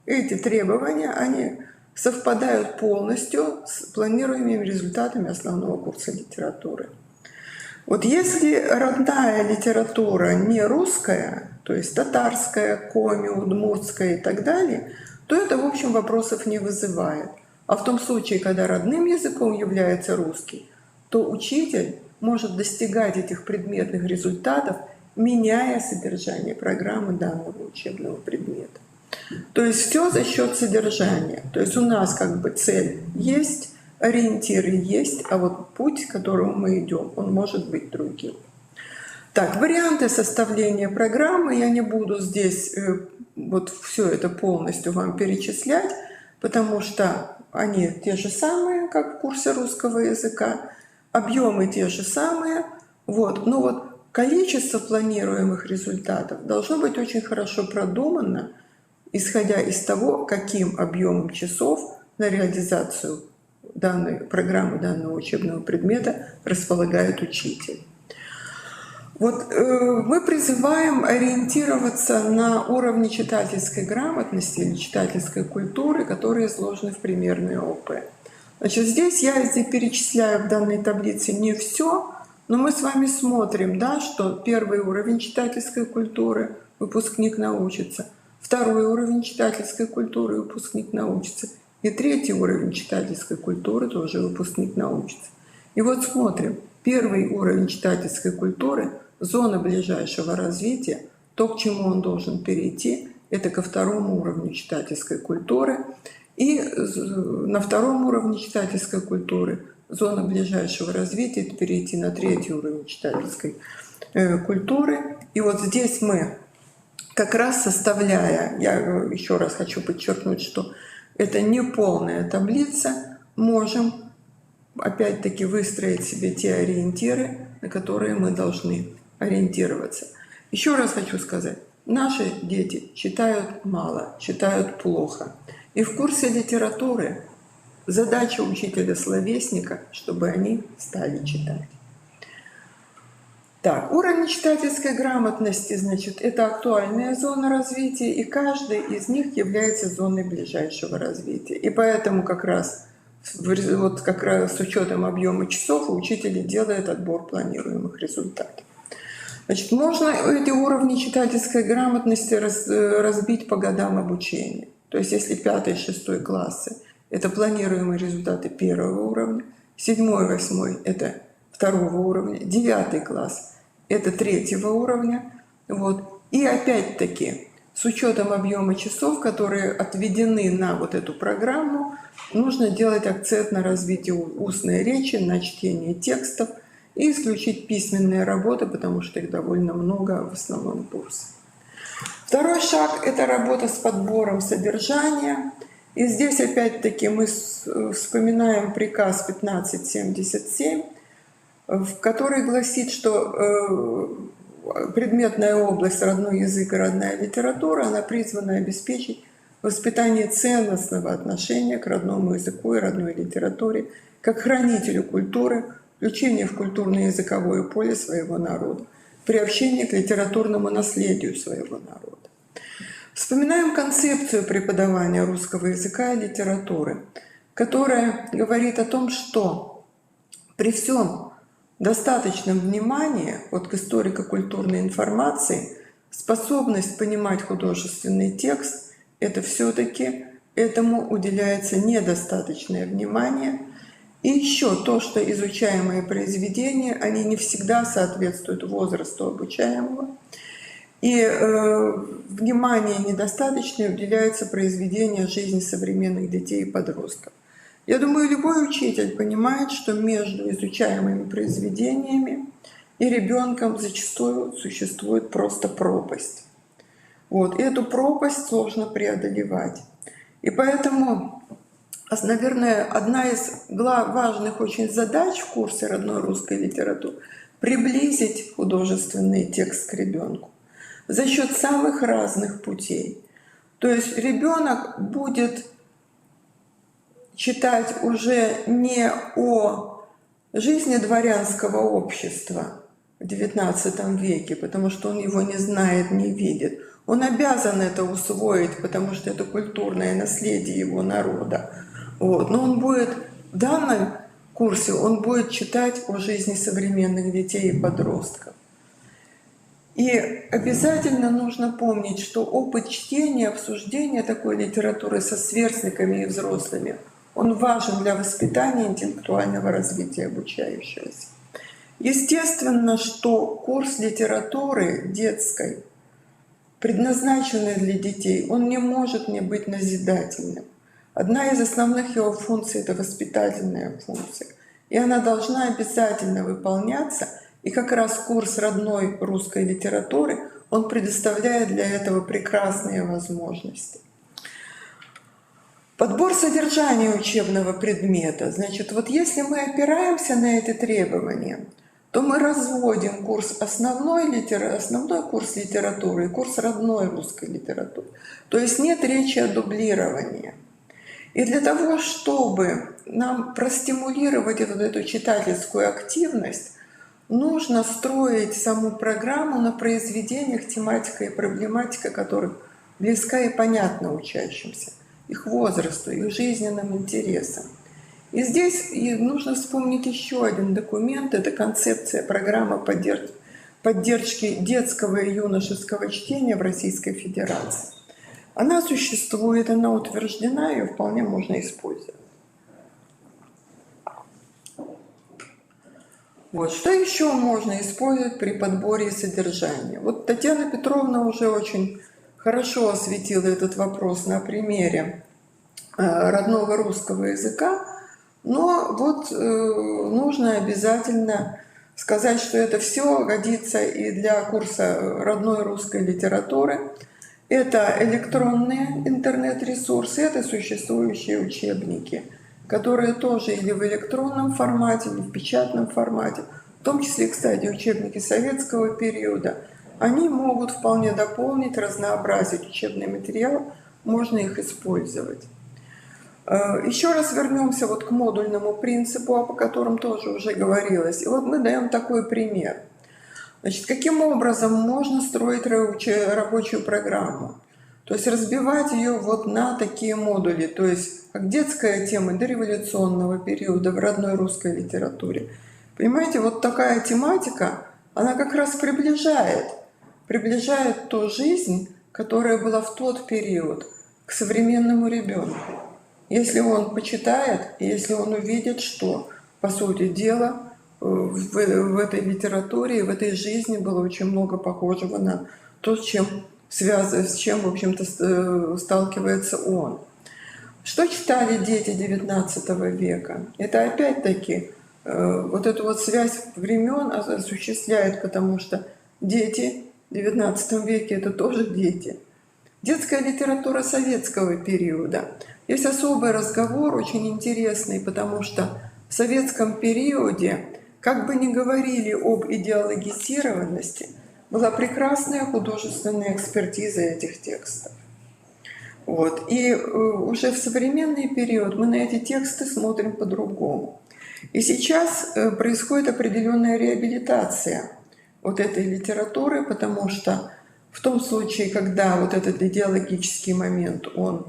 эти требования, они совпадают полностью с планируемыми результатами основного курса литературы. Вот если родная литература не русская, то есть татарская, коми, удмуртская и так далее, то это, в общем, вопросов не вызывает. А в том случае, когда родным языком является русский, то учитель может достигать этих предметных результатов, меняя содержание программы данного учебного предмета. То есть все за счет содержания. То есть у нас как бы цель есть, ориентиры есть, а вот путь, к которому мы идем, он может быть другим. Так, варианты составления программы. Я не буду здесь вот все это полностью вам перечислять, потому что они те же самые, как в курсе русского языка, объемы те же самые. Вот. Но вот количество планируемых результатов должно быть очень хорошо продумано, исходя из того, каким объемом часов на реализацию данной программы, данного учебного предмета располагает учитель. Вот мы призываем ориентироваться на уровни читательской грамотности или читательской культуры, которые изложены в примерной ОП. Значит, здесь я перечисляю в данной таблице не все, но мы с вами смотрим, да, что первый уровень читательской культуры выпускник научится, второй уровень читательской культуры выпускник научится, и третий уровень читательской культуры тоже выпускник научится. И вот смотрим, первый уровень читательской культуры — зона ближайшего развития, то, к чему он должен перейти, это ко второму уровню читательской культуры. И на втором уровне читательской культуры зона ближайшего развития — это перейти на третий уровень читательской культуры. И вот здесь мы как раз составляя, я еще раз хочу подчеркнуть, что это не полная таблица, можем опять-таки выстроить себе те ориентиры, на которые мы должны ориентироваться. Еще раз хочу сказать, наши дети читают мало, читают плохо. И в курсе литературы задача учителя-словесника, чтобы они стали читать. Так, уровень читательской грамотности, значит, это актуальная зона развития, и каждый из них является зоной ближайшего развития. И поэтому как раз с учетом объема часов учитель делает отбор планируемых результатов. Значит, можно эти уровни читательской грамотности разбить по годам обучения. То есть если 5-6 классы – это планируемые результаты 1-го уровня, 7-8 – это 2-го уровня, 9 класс – это 3-го уровня. Вот. И опять-таки, с учетом объема часов, которые отведены на вот эту программу, нужно делать акцент на развитие устной речи, на чтение текстов и исключить письменные работы, потому что их довольно много в основном курсе. Второй шаг – это работа с подбором содержания. И здесь опять-таки мы вспоминаем приказ 1577, в который гласит, что предметная область родной язык и родная литература, она призвана обеспечить воспитание ценностного отношения к родному языку и родной литературе, как хранителю культуры, включение в культурно-языковое поле своего народа, приобщение к литературному наследию своего народа. Вспоминаем концепцию преподавания русского языка и литературы, которая говорит о том, что при всем достаточном внимании к историко-культурной информации способность понимать художественный текст – это все-таки этому уделяется недостаточное внимание. И еще то, что изучаемые произведения, они не всегда соответствуют возрасту обучаемого. И внимание недостаточное уделяется произведениям жизни современных детей и подростков. Я думаю, любой учитель понимает, что между изучаемыми произведениями и ребенком зачастую существует просто пропасть. И эту пропасть сложно преодолевать. И поэтому, наверное, одна из важных очень задач в курсе родной русской литературы – приблизить художественный текст к ребенку за счет самых разных путей. То есть ребенок будет читать уже не о жизни дворянского общества в XIX веке, потому что он его не знает, не видит. Он обязан это усвоить, потому что это культурное наследие его народа. Но он будет в данном курсе, он будет читать о жизни современных детей и подростков. И обязательно нужно помнить, что опыт чтения, обсуждения такой литературы со сверстниками и взрослыми, он важен для воспитания интеллектуального развития обучающегося. Естественно, что курс литературы детской, предназначенный для детей, он не может не быть назидательным. Одна из основных его функций – это воспитательная функция. И она должна обязательно выполняться. И как раз курс родной русской литературы, он предоставляет для этого прекрасные возможности. Подбор содержания учебного предмета. Значит, если мы опираемся на эти требования, то мы разводим курс основной курс литературы и курс родной русской литературы. То есть нет речи о дублировании. И для того, чтобы нам простимулировать эту читательскую активность, нужно строить саму программу на произведениях, тематика и проблематика которых близка и понятна учащимся, их возрасту, их жизненным интересам. И здесь нужно вспомнить еще один документ. Это концепция программы поддержки детского и юношеского чтения в Российской Федерации. Она существует, она утверждена, ее вполне можно использовать. Что еще можно использовать при подборе содержания? Татьяна Петровна уже очень хорошо осветила этот вопрос на примере родного русского языка, но нужно обязательно сказать, что это все годится и для курса родной русской литературы. Это электронные интернет-ресурсы, это существующие учебники которые тоже или в электронном формате, или в печатном формате, в том числе, кстати, учебники советского периода, они могут вполне дополнить, разнообразить учебный материал, можно их использовать. Еще раз вернемся вот к модульному принципу, о котором тоже уже говорилось. И вот мы даем такой пример. Значит, каким образом можно строить рабочую программу? То есть разбивать ее вот на такие модули, то есть как детская тема дореволюционного периода в родной русской литературе. Понимаете, вот такая тематика, она как раз приближает ту жизнь, которая была в тот период, к современному ребенку. Если он почитает, если он увидит, что, по сути дела, в этой литературе, в этой жизни было очень много похожего на то, с чем, в общем-то, сталкивается он. Что читали дети XIX века? Это опять-таки вот эту вот связь времен осуществляет, потому что дети в XIX веке — это тоже дети. Детская литература советского периода. Есть особый разговор, очень интересный, потому что в советском периоде, как бы ни говорили об идеологизированности, была прекрасная художественная экспертиза этих текстов. Вот. И уже в современный период мы на эти тексты смотрим по-другому. И сейчас происходит определенная реабилитация вот этой литературы, потому что в том случае, когда вот этот идеологический момент, он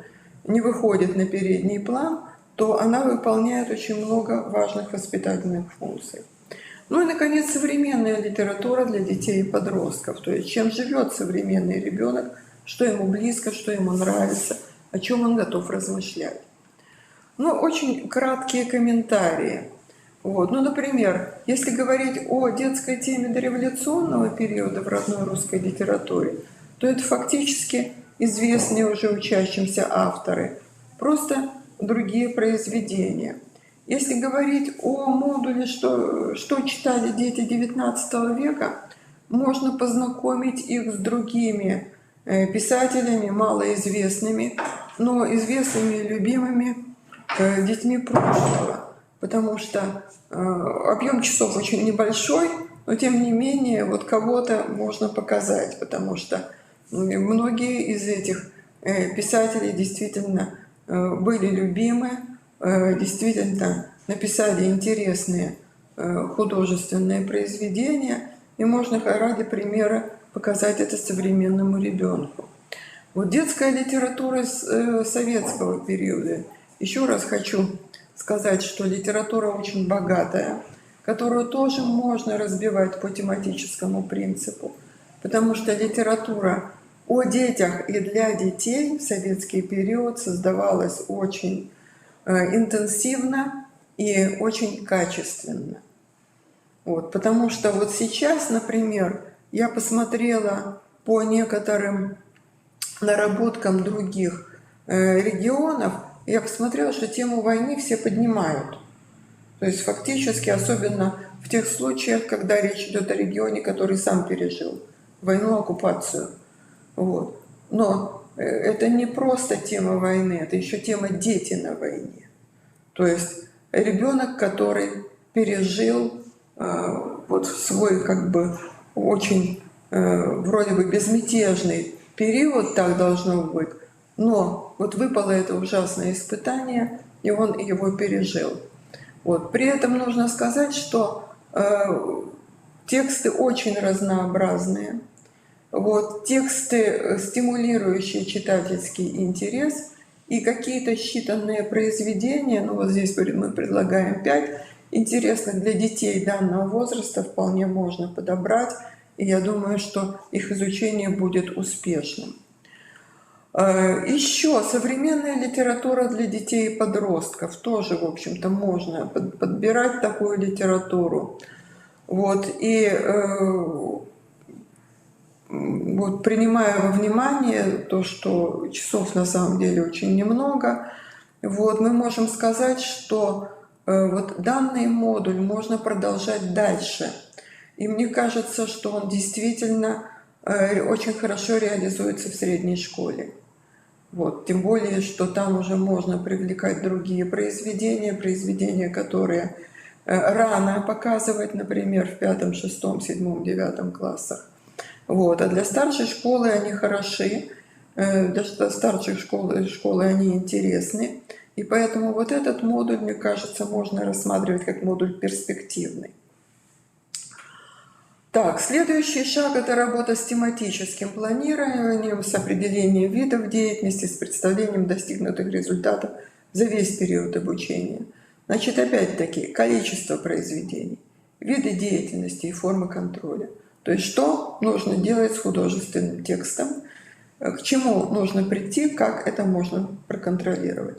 не выходит на передний план, то она выполняет очень много важных воспитательных функций. Ну и, наконец, современная литература для детей и подростков. То есть чем живет современный ребенок, что ему близко, что ему нравится, о чем он готов размышлять. Ну, очень краткие комментарии. Вот. Ну, например, если говорить о детской теме дореволюционного периода в родной русской литературе, то это фактически известные уже учащимся авторы, просто другие произведения. Если говорить о модуле, что читали дети XIX века, можно познакомить их с другими писателями, малоизвестными, но известными и любимыми детьми прошлого. Потому что объем часов очень небольшой, но тем не менее вот кого-то можно показать, потому что многие из этих писателей действительно были любимы, действительно написали интересные художественные произведения, и можно ради примера показать это современному ребенку. Вот детская литература советского периода. Еще раз хочу сказать, что литература очень богатая, которую тоже можно разбивать по тематическому принципу, потому что литература о детях и для детей в советский период создавалась очень интенсивно и очень качественно. Вот, потому что вот сейчас, например, я посмотрела по некоторым наработкам других регионов, я посмотрела, что тему войны все поднимают. То есть фактически, особенно в тех случаях, когда речь идет о регионе, который сам пережил войну, оккупацию. Вот. Но это не просто тема войны, это еще тема «дети на войне». То есть ребенок, который пережил вот свой как бы очень вроде бы безмятежный период, так должно быть, но вот выпало это ужасное испытание, и он его пережил. Вот. При этом нужно сказать, что тексты очень разнообразные. Вот. Тексты, стимулирующие читательский интерес, и какие-то считанные произведения, ну вот здесь мы предлагаем 5, интересных для детей данного возраста вполне можно подобрать, и я думаю, что их изучение будет успешным. Еще современная литература для детей и подростков. Тоже, в общем-то, можно подбирать такую литературу. Вот. И вот, принимая во внимание то, что часов на самом деле очень немного, вот, мы можем сказать, что вот данный модуль можно продолжать дальше. И мне кажется, что он действительно очень хорошо реализуется в средней школе. Вот. Тем более, что там уже можно привлекать другие произведения, которые рано показывать, например, в 5, 6, 7, 9 классах. Вот. А для старшей школы они хороши, для старшей школы они интересны. И поэтому вот этот модуль, мне кажется, можно рассматривать как модуль перспективный. Так, следующий шаг – это работа с тематическим планированием, с определением видов деятельности, с представлением достигнутых результатов за весь период обучения. Значит, опять-таки, количество произведений, виды деятельности и формы контроля. То есть, что нужно делать с художественным текстом, к чему нужно прийти, как это можно проконтролировать.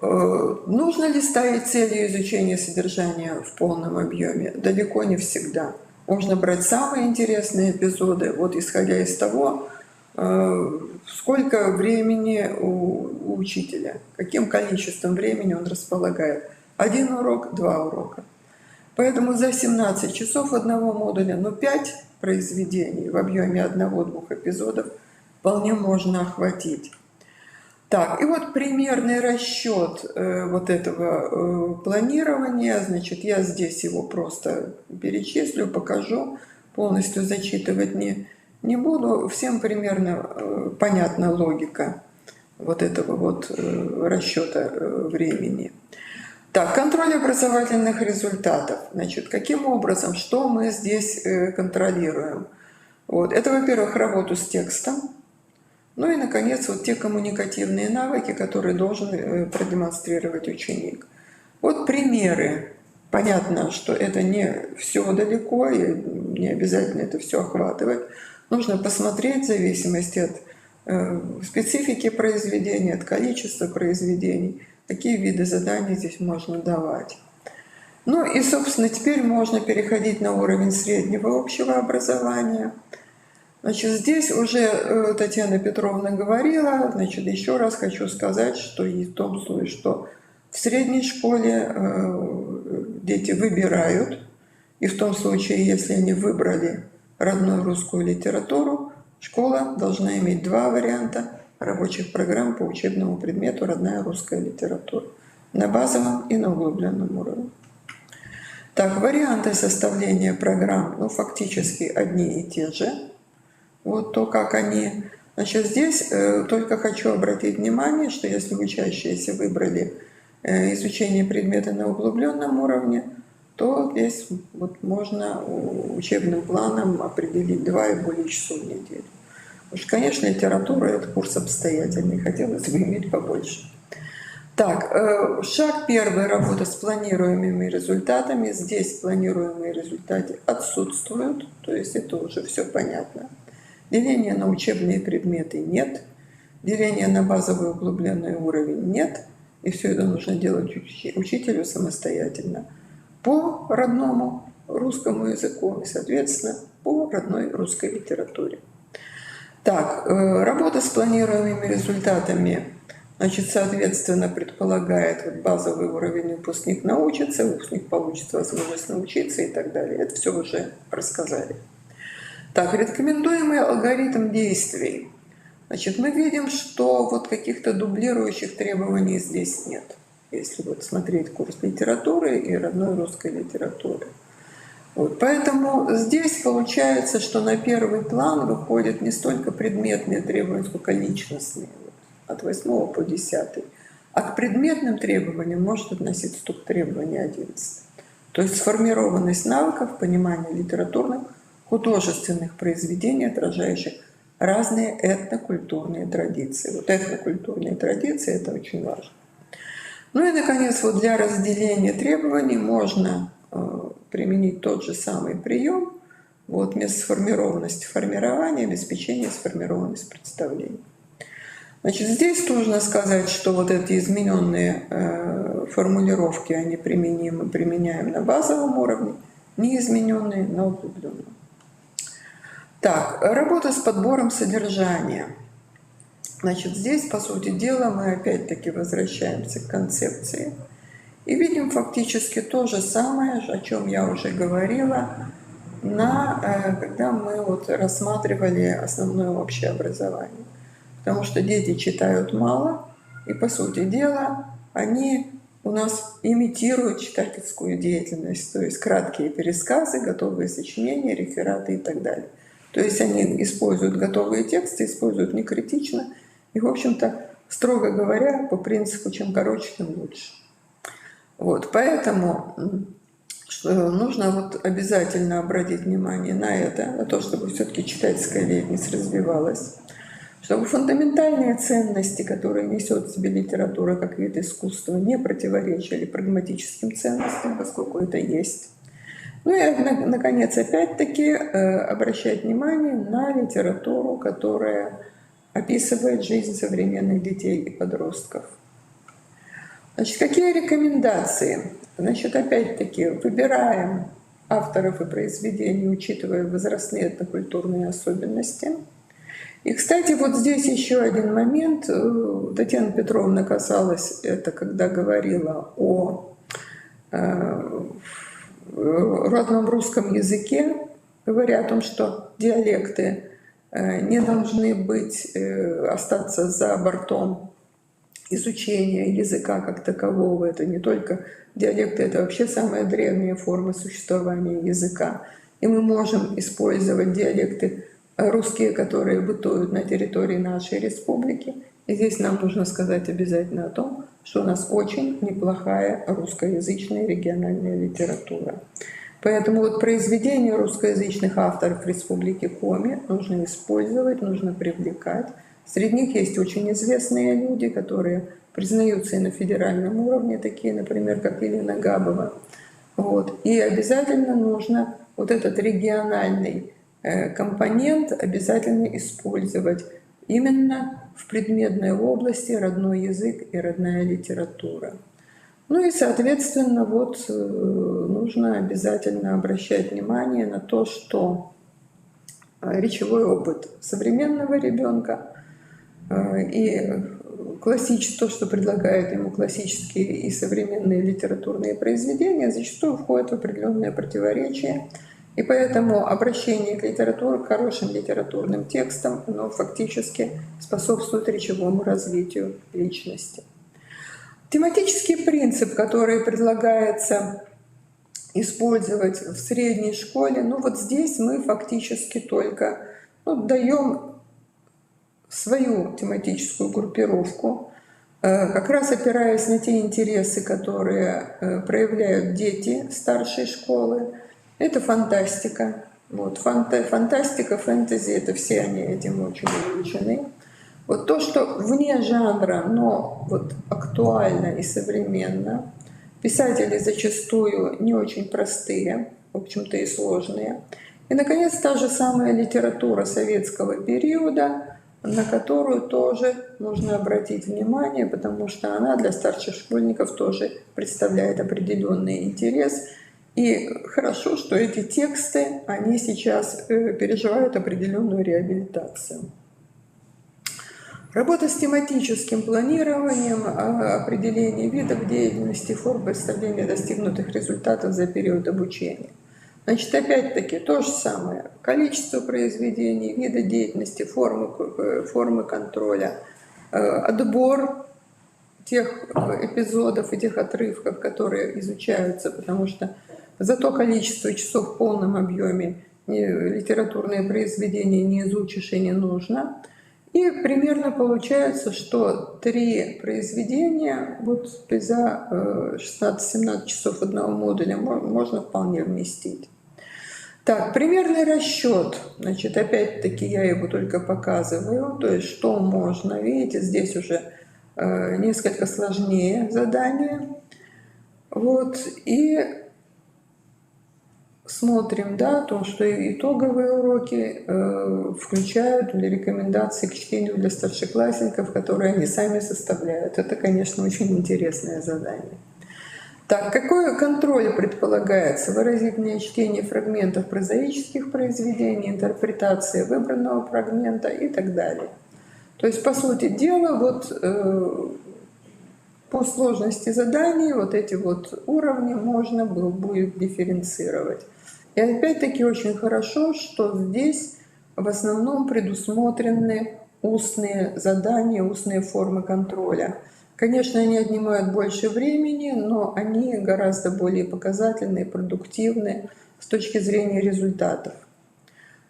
Нужно ли ставить целью изучения содержания в полном объеме? Далеко не всегда. Можно брать самые интересные эпизоды, вот исходя из того, сколько времени у учителя, каким количеством времени он располагает. 1 урок, 2 урока. Поэтому за 17 часов одного модуля, 5 произведений в объеме 1-2 эпизодов вполне можно охватить. Так, и вот примерный расчет вот этого планирования, значит, я здесь его просто перечислю, покажу, полностью зачитывать не буду. Всем примерно понятна логика вот этого вот расчета времени. Так, контроль образовательных результатов. Значит, каким образом, что мы здесь контролируем? Вот. Это, во-первых, работу с текстом. Ну и, наконец, вот те коммуникативные навыки, которые должен продемонстрировать ученик. Вот примеры. Понятно, что это не все далеко, и не обязательно это все охватывать. Нужно посмотреть в зависимости от специфики произведения, от количества произведений, какие виды заданий здесь можно давать. Ну и, собственно, теперь можно переходить на уровень среднего общего образования. Значит, здесь уже Татьяна Петровна говорила, значит, еще раз хочу сказать, что и в том случае, что в средней школе дети выбирают, и в том случае, если они выбрали родную русскую литературу, школа должна иметь 2 варианта рабочих программ по учебному предмету «Родная русская литература» на базовом и на углубленном уровне. Так, варианты составления программ, фактически одни и те же. Вот то, как они... Значит, здесь только хочу обратить внимание, что если учащиеся выбрали изучение предмета на углубленном уровне, то здесь вот можно учебным планом определить 2 и более часов в неделю. Потому что, конечно, литература – это курс обстоятельный, хотелось бы иметь побольше. Так, шаг 1 – работа с планируемыми результатами. Здесь планируемые результаты отсутствуют, то есть это уже все понятно. Деления на учебные предметы нет, деления на базовый углубленный уровень нет, и все это нужно делать учителю самостоятельно по родному русскому языку и, соответственно, по родной русской литературе. Так, работа с планируемыми результатами, значит, соответственно, предполагает вот базовый уровень, выпускник научится, выпускник получит возможность научиться и так далее. Это все уже рассказали. Так, рекомендуемый алгоритм действий. Значит, мы видим, что вот каких-то дублирующих требований здесь нет. Если вот смотреть курс литературы и родной русской литературы. Вот, поэтому здесь получается, что на первый план выходят не столько предметные требования, сколько личностные, вот, от 8 по 10. А к предметным требованиям может относиться только требование 11. То есть сформированность навыков, понимание литературных, художественных произведений, отражающих разные этнокультурные традиции. Вот этнокультурные традиции – это очень важно. Ну и, наконец, вот для разделения требований можно применить тот же самый прием. Вот вместо сформированности формирования, обеспечение сформированности представлений. Значит, здесь нужно сказать, что вот эти измененные формулировки, они применяем на базовом уровне, неизмененные на углубленном. Так, работа с подбором содержания. Значит, здесь, по сути дела, мы опять-таки возвращаемся к концепции и видим фактически то же самое, о чем я уже говорила, когда мы вот рассматривали основное общее образование. В потому что дети читают мало, и, по сути дела, они у нас имитируют читательскую деятельность, то есть краткие пересказы, готовые сочинения, рефераты и так далее. То есть они используют готовые тексты, используют некритично, и, в общем-то, строго говоря, по принципу, чем короче, тем лучше. Вот, поэтому нужно вот обязательно обратить внимание на это, на то, чтобы все-таки читательская деятельность развивалась, чтобы фундаментальные ценности, которые несет в себе литература как вид искусства, не противоречили прагматическим ценностям, поскольку это есть. Ну и, наконец, опять-таки обращать внимание на литературу, которая описывает жизнь современных детей и подростков. Значит, какие рекомендации? Значит, опять-таки, выбираем авторов и произведений, учитывая возрастные этнокультурные особенности. И, кстати, вот здесь еще один момент. Татьяна Петровна касалась это, когда говорила о родном русском языке, говоря о том, что диалекты не должны остаться за бортом изучения языка как такового. Это не только диалекты, это вообще самая древняя форма существования языка. И мы можем использовать диалекты русские, которые бытуют на территории нашей республики. И здесь нам нужно сказать обязательно о том, что у нас очень неплохая русскоязычная региональная литература. Поэтому вот произведения русскоязычных авторов Республики Коми нужно использовать, нужно привлекать. Среди них есть очень известные люди, которые признаются и на федеральном уровне, такие, например, как Елена Габова. Вот. И обязательно нужно вот этот региональный компонент обязательно использовать именно в предметной области родной язык и родная литература. Ну и, соответственно, вот нужно обязательно обращать внимание на то, что речевой опыт современного ребенка и то, что предлагают ему классические и современные литературные произведения, зачастую входит в определенное противоречие. И поэтому обращение к литературе, к хорошим литературным текстам, оно фактически способствует речевому развитию личности. Тематический принцип, который предлагается использовать в средней школе, ну вот здесь мы фактически только даем свою тематическую группировку, как раз опираясь на те интересы, которые проявляют дети старшей школы. Это фантастика. Вот, фантастика, фэнтези, это все они этим очень увлечены. Вот то, что вне жанра, но вот актуально и современно. Писатели зачастую не очень простые, в общем-то и сложные. И, наконец, та же самая литература советского периода, на которую тоже нужно обратить внимание, потому что она для старших школьников тоже представляет определенный интерес. И хорошо, что эти тексты, они сейчас переживают определенную реабилитацию. Работа с тематическим планированием, определение видов деятельности, форм представления достигнутых результатов за период обучения. Значит, опять-таки то же самое. Количество произведений, виды деятельности, формы контроля, отбор тех эпизодов и тех отрывков, которые изучаются, потому что за то количество часов в полном объеме литературные произведения не изучишь и не нужно. И примерно получается, что 3 произведения вот за 16-17 часов одного модуля можно вполне вместить. Так, примерный расчет. Значит, опять-таки я его только показываю, то есть что можно. Видите, здесь уже несколько сложнее задание. Вот, и смотрим, да, то, что итоговые уроки включают или рекомендации к чтению для старшеклассников, которые они сами составляют. Это, конечно, очень интересное задание. Так, какой контроль предполагается? Выразительное чтение фрагментов прозаических произведений, интерпретация выбранного фрагмента и так далее. То есть, по сути дела, вот по сложности заданий вот эти вот уровни можно будет дифференцировать. И опять-таки очень хорошо, что здесь в основном предусмотрены устные задания, устные формы контроля. Конечно, они отнимают больше времени, но они гораздо более показательны и продуктивны с точки зрения результатов.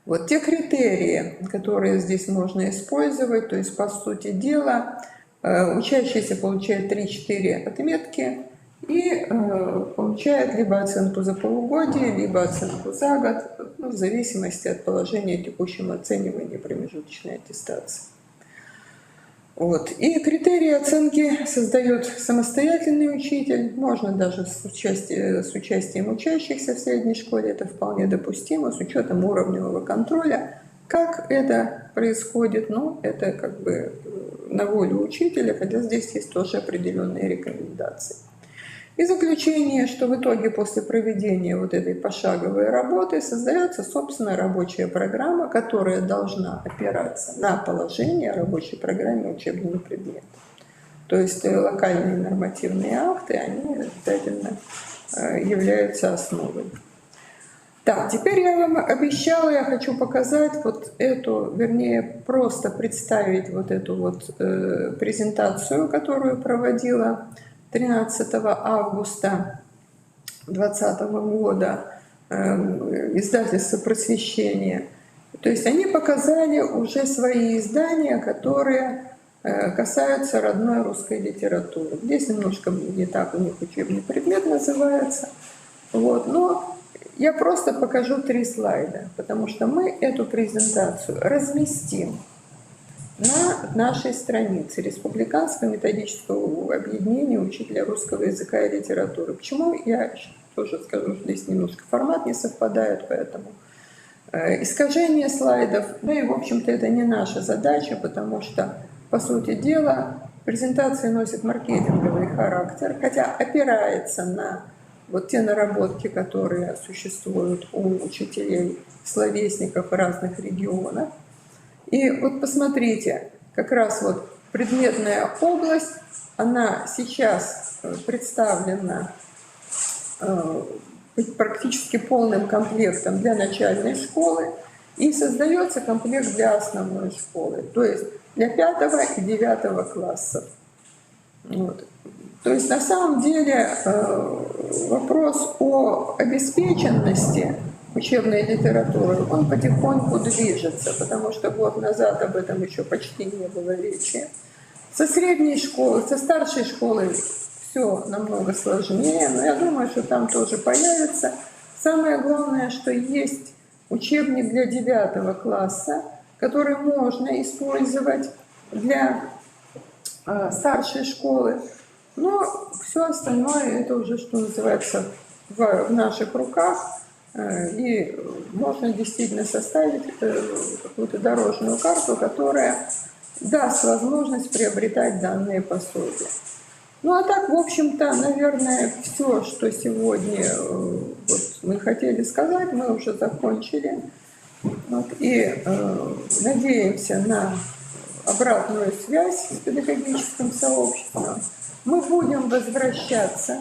Вот те критерии, которые здесь можно использовать, то есть, по сути дела, учащийся получает 3-4 отметки и получает либо оценку за полугодие, либо оценку за год, ну, в зависимости от положения текущего оценивания промежуточной аттестации. Вот. И критерии оценки создает самостоятельный учитель, можно даже с участием учащихся в средней школе, это вполне допустимо, с учетом уровневого контроля. Как это происходит, ну, это как бы на волю учителя, хотя здесь есть тоже определенные рекомендации. И заключение, что в итоге после проведения вот этой пошаговой работы создается собственная рабочая программа, которая должна опираться на положение о рабочей программе учебного предмета. То есть локальные нормативные акты, они обязательно являются основой. Так, теперь я вам обещала, я хочу показать вот эту, вернее, просто представить вот эту вот презентацию, которую проводила 13 августа 2020 года издательство «Просвещение». То есть они показали уже свои издания, которые касаются родной русской литературы. Здесь немножко не так у них учебный предмет называется. Вот. Но я просто покажу 3 слайда, потому что мы эту презентацию разместим на нашей странице Республиканского методического объединения учителя русского языка и литературы. Почему? Я тоже скажу, что здесь немножко формат не совпадает, поэтому искажение слайдов, ну и, в общем-то, это не наша задача, потому что, по сути дела, презентация носит маркетинговый характер, хотя опирается на вот те наработки, которые существуют у учителей, словесников разных регионов. И вот посмотрите, как раз вот предметная область, она сейчас представлена практически полным комплектом для начальной школы и создается комплект для основной школы, то есть для 5 и 9 классов. Вот. То есть на самом деле вопрос о обеспеченности учебной литературы, он потихоньку движется, потому что год назад об этом еще почти не было речи. Со средней школы, со старшей школы все намного сложнее, но я думаю, что там тоже появится. Самое главное, что есть учебник для 9 класса, который можно использовать для старшей школы, но все остальное это уже, что называется, в наших руках. И можно действительно составить какую-то дорожную карту, которая даст возможность приобретать данные пособия. Ну а так, в общем-то, наверное, все, что сегодня вот мы хотели сказать, мы уже закончили. Вот, и надеемся на обратную связь с педагогическим сообществом. Мы будем возвращаться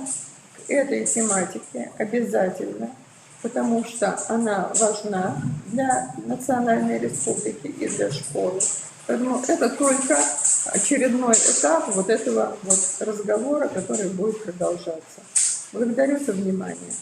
к этой тематике обязательно, потому что она важна для национальной республики и для школы. Поэтому это только очередной этап вот этого вот разговора, который будет продолжаться. Благодарю за внимание.